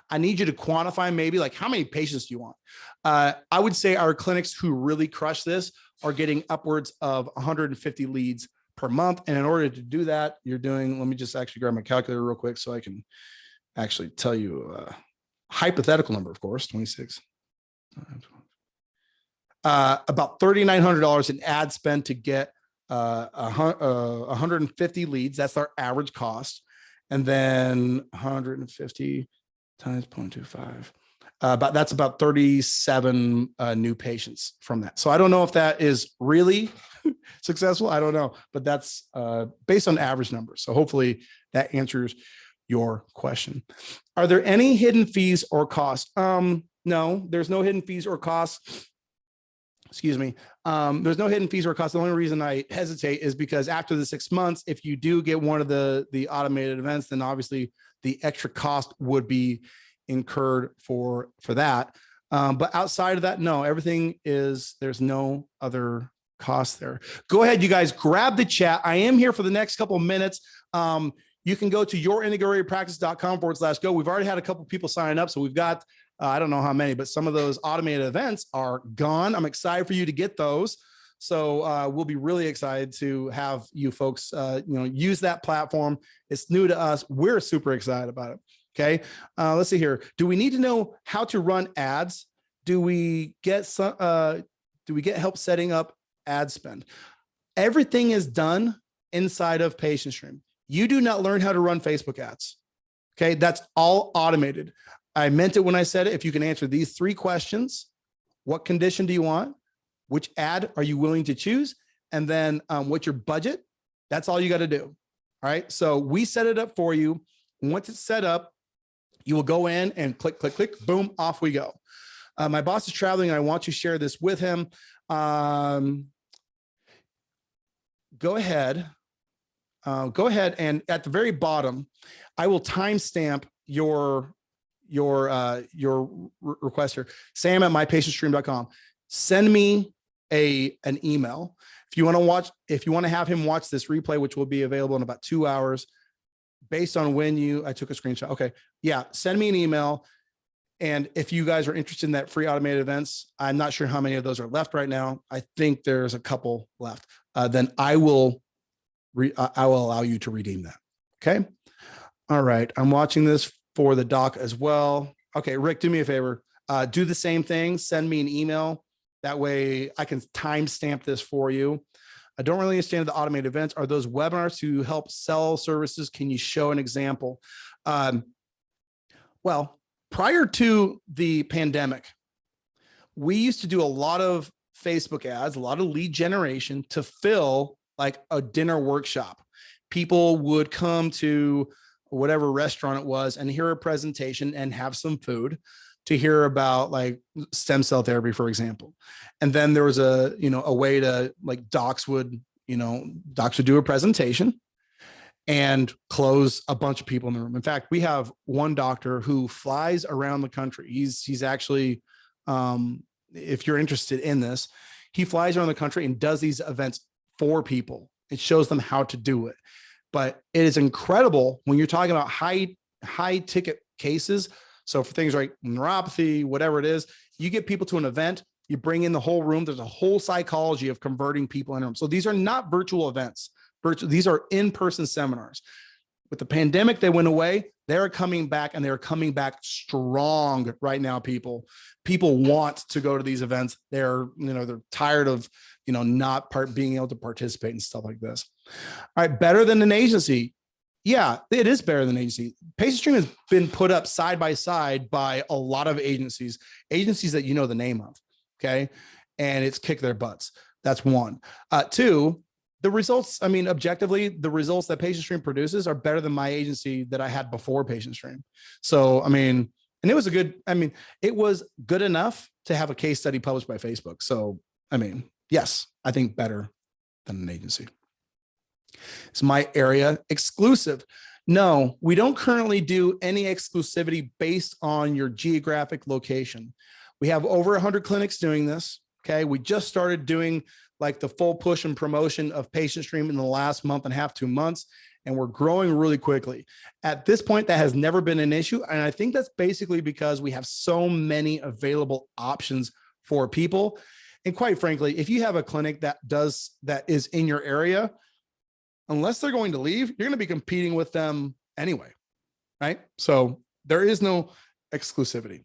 I need you to quantify maybe like how many patients do you want? I would say our clinics who really crush this are getting upwards of 150 leads per month. And in order to do that, you're doing, let me just actually grab my calculator real quick so I can actually tell you a hypothetical number, of course, 26. About $3,900 in ad spend to get 150 leads. That's our average cost. And then 150 times 0.25. That's about 37 new patients from that. So I don't know if that is really successful. I don't know, but that's based on average numbers. So hopefully that answers your question. Are there any hidden fees or costs? No, there's no hidden fees or costs. Excuse me. There's no hidden fees or costs. The only reason I hesitate is because after the 6 months, if you do get one of the automated events, then obviously the extra cost would be incurred for that. But outside of that, no, there's no other cost there. Go ahead, you guys, grab the chat. I am here for the next couple of minutes. You can go to yourintegratedpractice.com/go. We've already had a couple of people sign up. So we've got, I don't know how many, but some of those automated events are gone. I'm excited for you to get those. So we'll be really excited to have you folks, use that platform. It's new to us. We're super excited about it. Okay. Let's see here. Do we need to know how to run ads? Do we get help setting up ad spend? Everything is done inside of PatientStream. You do not learn how to run Facebook ads. Okay. That's all automated. I meant it when I said it. If you can answer these 3 questions, what condition do you want? Which ad are you willing to choose? And then what's your budget? That's all you got to do. All right. So we set it up for you. Once it's set up, you will go in and click, click, click, boom, off we go. My boss is traveling and I want to share this with him. Go ahead. go ahead and at the very bottom, I will timestamp your request here. Sam at mypatientstream.com. Send me an email. If you want to have him watch this replay, which will be available in about 2 hours, based on when I took a screenshot. Okay. Yeah. Send me an email. And if you guys are interested in that free automated events, I'm not sure how many of those are left right now. I think there's a couple left. Then I will allow you to redeem that. Okay. All right. I'm watching this for the doc as well. Okay. Rick, do me a favor. Do the same thing. Send me an email. That way I can timestamp this for you. I don't really understand the automated events. Are those webinars to help sell services? Can you show an example? Well, prior to the pandemic, we used to do a lot of Facebook ads, a lot of lead generation to fill like a dinner workshop. People would come to whatever restaurant it was and hear a presentation and have some food to hear about like stem cell therapy, for example. And then there was a way to like docs would do a presentation and close a bunch of people in the room. In fact, we have one doctor who flies around the country. He's actually, if you're interested in this, he flies around the country and does these events for people. It shows them how to do it. But it is incredible when you're talking about high ticket cases. So for things like neuropathy, whatever it is, you get people to an event, you bring in the whole room. There's a whole psychology of converting people in them. So these are not virtual events. These are in-person seminars. With the pandemic, they went away. They're coming back, and they're coming back strong right now. People want to go to these events. They're tired of not being able to participate and stuff like this. All right, better than an agency. Yeah, it is better than agency. PatientStream has been put up side by side by a lot of agencies that you know the name of. Okay, and it's kicked their butts. That's one. Two. The results, I mean, objectively, the results that PatientStream produces are better than my agency that I had before PatientStream. So, I mean, and it was good enough to have a case study published by Facebook. So, I mean, yes, I think better than an agency. It's my area exclusive. No, we don't currently do any exclusivity based on your geographic location. We have over 100 clinics doing this. Okay. We just started doing like the full push and promotion of PatientStream in the last month and a half, 2 months, and we're growing really quickly. At this point, that has never been an issue. And I think that's basically because we have so many available options for people. And quite frankly, if you have a clinic that is in your area, unless they're going to leave, you're going to be competing with them anyway, right? So there is no exclusivity.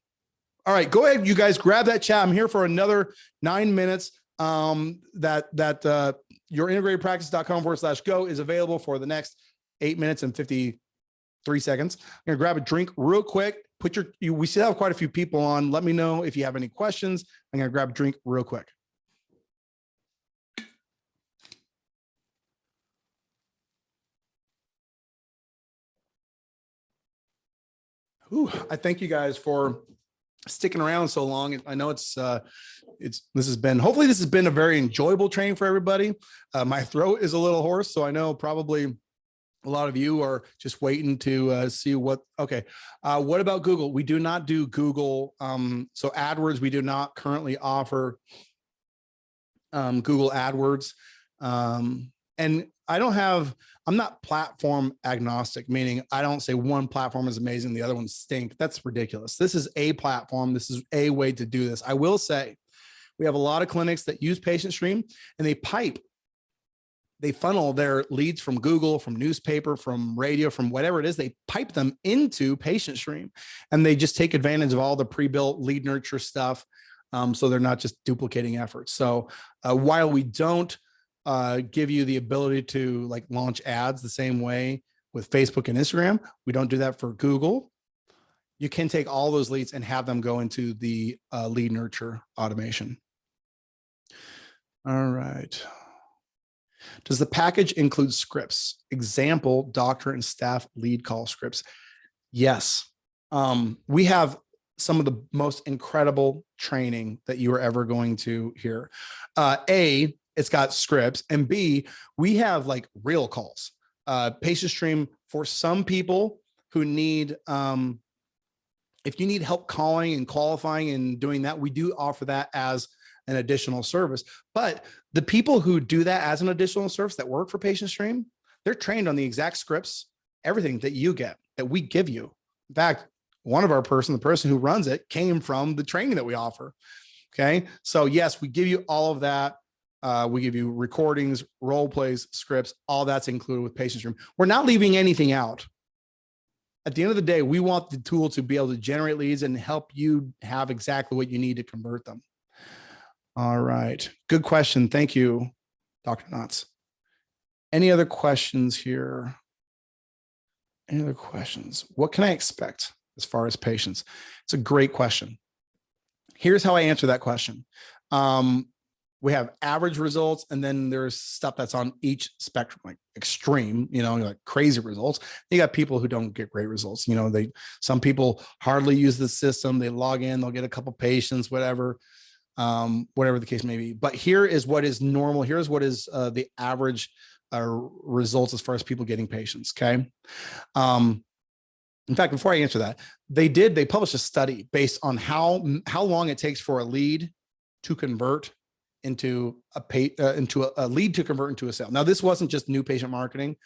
All right, go ahead, you guys, grab that chat. I'm here for another 9 minutes. Yourintegratedpractice.com/go is available for the next 8 minutes and 53 seconds. I'm gonna grab a drink real quick. We still have quite a few people on. Let me know if you have any questions. I'm gonna grab a drink real quick. I thank you guys for sticking around so long. I know hopefully this has been a very enjoyable training for everybody. My throat is a little hoarse, so I know probably a lot of you are just waiting to see what about Google? We do not do Google. So AdWords, we do not currently offer Google AdWords. And I'm not platform agnostic, meaning I don't say one platform is amazing, the other ones stink. That's ridiculous. This is a platform. This is a way to do this. I will say we have a lot of clinics that use PatientStream, and they funnel their leads from Google, from newspaper, from radio, from whatever it is. They pipe them into PatientStream, and they just take advantage of all the pre-built lead nurture stuff. So they're not just duplicating efforts. So while we don't give you the ability to like launch ads the same way with Facebook and Instagram, we don't do that for Google. You can take all those leads and have them go into the lead nurture automation. All right. Does the package include scripts? Example, doctor and staff lead call scripts. Yes. We have some of the most incredible training that you are ever going to hear. A, it's got scripts, and B, we have like real calls. Patient Stream for some people who need, if you need help calling and qualifying and doing that, we do offer that as an additional service. But the people who do that as an additional service that work for Patient Stream, they're trained on the exact scripts, everything that you get, that we give you. In fact, the person who runs it came from the training that we offer. Okay. So yes, we give you all of that. We give you recordings, role plays, scripts, all that's included with Patient Stream. We're not leaving anything out. At the end of the day, we want the tool to be able to generate leads and help you have exactly what you need to convert them. All right. Good question. Thank you, Dr. Knotts. Any other questions here? Any other questions? What can I expect as far as patients? It's a great question. Here's how I answer that question. We have average results, and then there's stuff that's on each spectrum, like extreme, like crazy results. You got people who don't get great results. Some people hardly use the system. They log in, they'll get a couple patients, whatever the case may be. But here is what is normal. Here's what is the average results as far as people getting patients. Okay. In fact, before I answer that, they published a study based on how long it takes for a lead to convert into a lead to convert into a sale. Now, this wasn't just new patient marketing,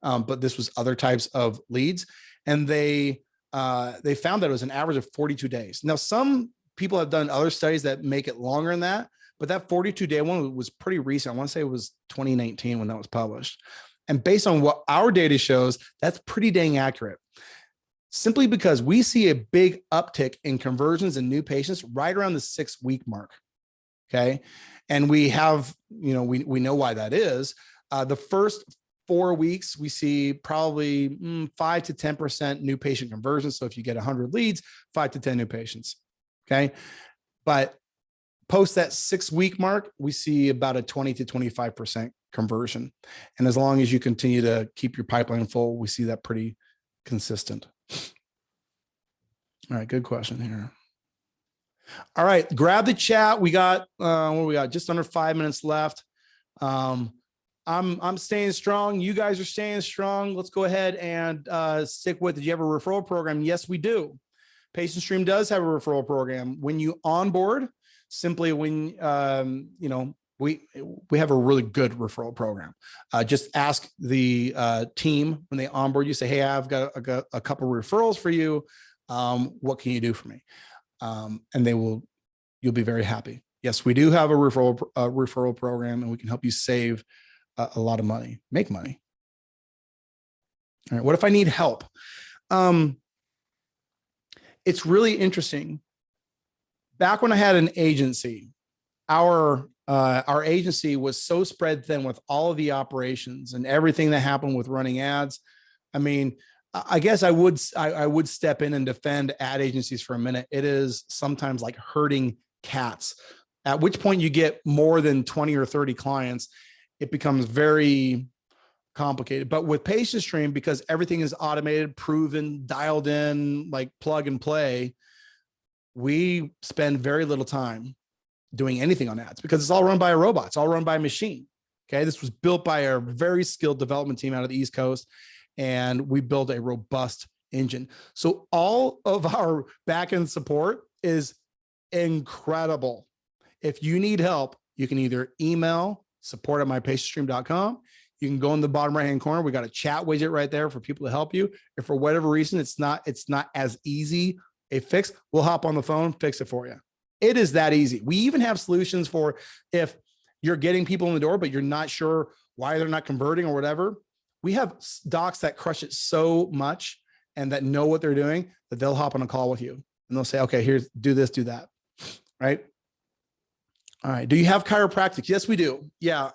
but this was other types of leads. And they found that it was an average of 42 days. Now, some people have done other studies that make it longer than that, but that 42-day one was pretty recent. I want to say it was 2019 when that was published. And based on what our data shows, that's pretty dang accurate. Simply because we see a big uptick in conversions and new patients right around the 6-week mark. Okay. And we have, we know why that is. The first 4 weeks, we see probably 5 to 10% new patient conversions. So if you get 100 leads, 5 to 10 new patients. Okay. But post that 6-week mark, we see about a 20 to 25% conversion. And as long as you continue to keep your pipeline full, we see that pretty consistent. All right. Good question here. All right, grab the chat. We got just under 5 minutes left. I'm staying strong. You guys are staying strong. Let's go ahead and stick with it. Do you have a referral program? Yes, we do. Patient Stream does have a referral program. When you onboard, simply when we have a really good referral program. Just ask the team when they onboard you. Say, hey, I've got a couple referrals for you. What can you do for me? And you'll be very happy. Yes, we do have a referral program, and we can help you save a lot of money, make money. All right. What if I need help? It's really interesting. Back when I had an agency, our agency was so spread thin with all of the operations and everything that happened with running ads. I mean, I guess I would step in and defend ad agencies for a minute. It is sometimes like herding cats, at which point you get more than 20 or 30 clients. It becomes very complicated. But with Patient Stream, because everything is automated, proven, dialed in, like plug and play, we spend very little time doing anything on ads because it's all run by a robot. It's all run by a machine. Okay. This was built by a very skilled development team out of the East Coast. And we build a robust engine. So all of our backend support is incredible. If you need help, you can either email support@mypatientstream.com. You can go in the bottom right-hand corner. We got a chat widget right there for people to help you. If for whatever reason it's not as easy a fix, we'll hop on the phone, fix it for you. It is that easy. We even have solutions for if you're getting people in the door, but you're not sure why they're not converting or whatever. We have docs that crush it so much and that know what they're doing that they'll hop on a call with you and they'll say, okay, here's do this, do that. Right. All right. Do you have chiropractic? Yes, we do. Yeah.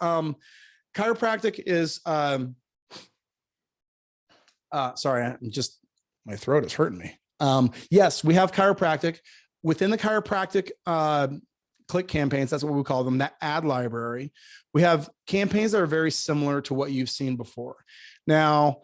Chiropractic is, sorry, my throat is hurting me. Yes, we have chiropractic. Within the chiropractic click campaigns, that's what we call them, that ad library. We have campaigns that are very similar to what you've seen before. Now,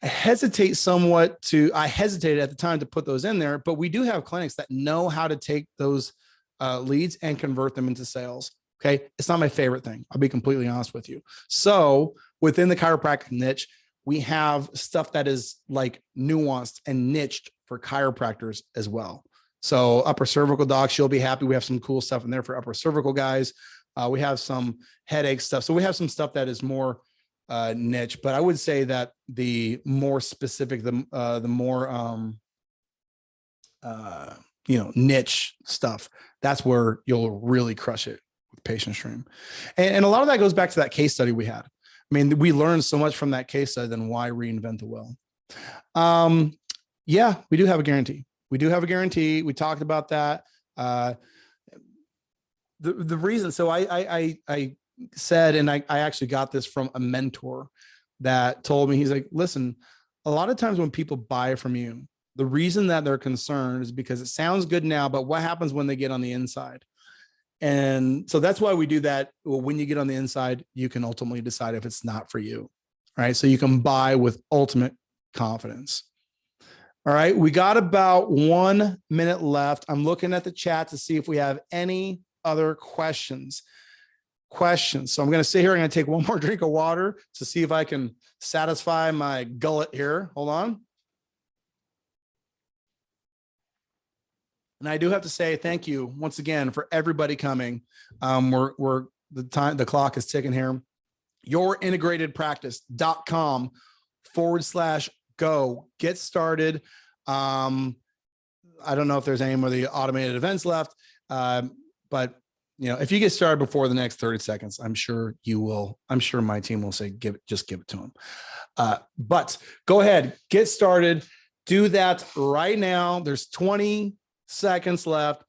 I hesitated at the time to put those in there, but we do have clinics that know how to take those leads and convert them into sales. Okay. It's not my favorite thing. I'll be completely honest with you. So within the chiropractic niche, we have stuff that is like nuanced and niched for chiropractors as well. So upper cervical docs, you'll be happy. We have some cool stuff in there for upper cervical guys. We have some headache stuff. So we have some stuff that is more niche, but I would say that the more specific, the more, niche stuff, that's where you'll really crush it with Patient Stream. And a lot of that goes back to that case study we had. I mean, we learned so much from that case study, then why reinvent the wheel? Yeah, we do have a guarantee. We do have a guarantee. We talked about that. The reason, so I said, and I actually got this from a mentor that told me, he's like, listen, a lot of times when people buy from you, the reason that they're concerned is because it sounds good now, but what happens when they get on the inside? And so that's why we do that. Well, when you get on the inside, you can ultimately decide if it's not for you, right? So you can buy with ultimate confidence. All right, we got about 1 minute left. I'm looking at the chat to see if we have any other questions. So I'm going to sit here and I'm going to take one more drink of water to see if I can satisfy my gullet here. Hold on. And I do have to say thank you once again for everybody coming. The clock is ticking here. yourintegratedpractice.com/go. Get started. I don't know if there's any more of the automated events left, but if you get started before the next 30 seconds, I'm sure you will. I'm sure my team will say, just give it to them. But go ahead, get started. Do that right now. There's 20 seconds left.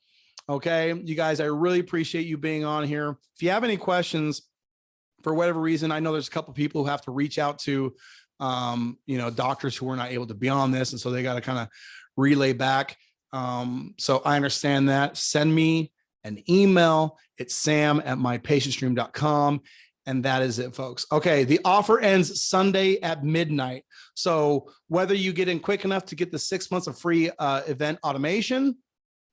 Okay, you guys, I really appreciate you being on here. If you have any questions for whatever reason, I know there's a couple people who have to reach out to, doctors who were not able to be on this. And so they got to kind of relay back. So I understand that. Send me an email. It's sam@mypatientstream.com. And that is it, folks. Okay. The offer ends Sunday at midnight. So whether you get in quick enough to get the 6 months of free event automation,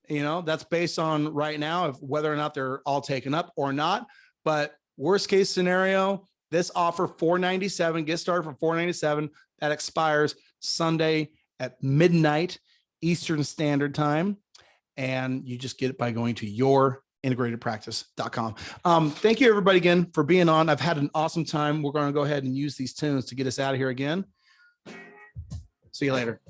that's based on right now of whether or not they're all taken up or not. But worst case scenario, this offer $497, get started for $497. That expires Sunday at midnight Eastern Standard Time. And you just get it by going to yourintegratedpractice.com. Thank you everybody again for being on. I've had an awesome time. We're going to go ahead and use these tunes to get us out of here again. See you later.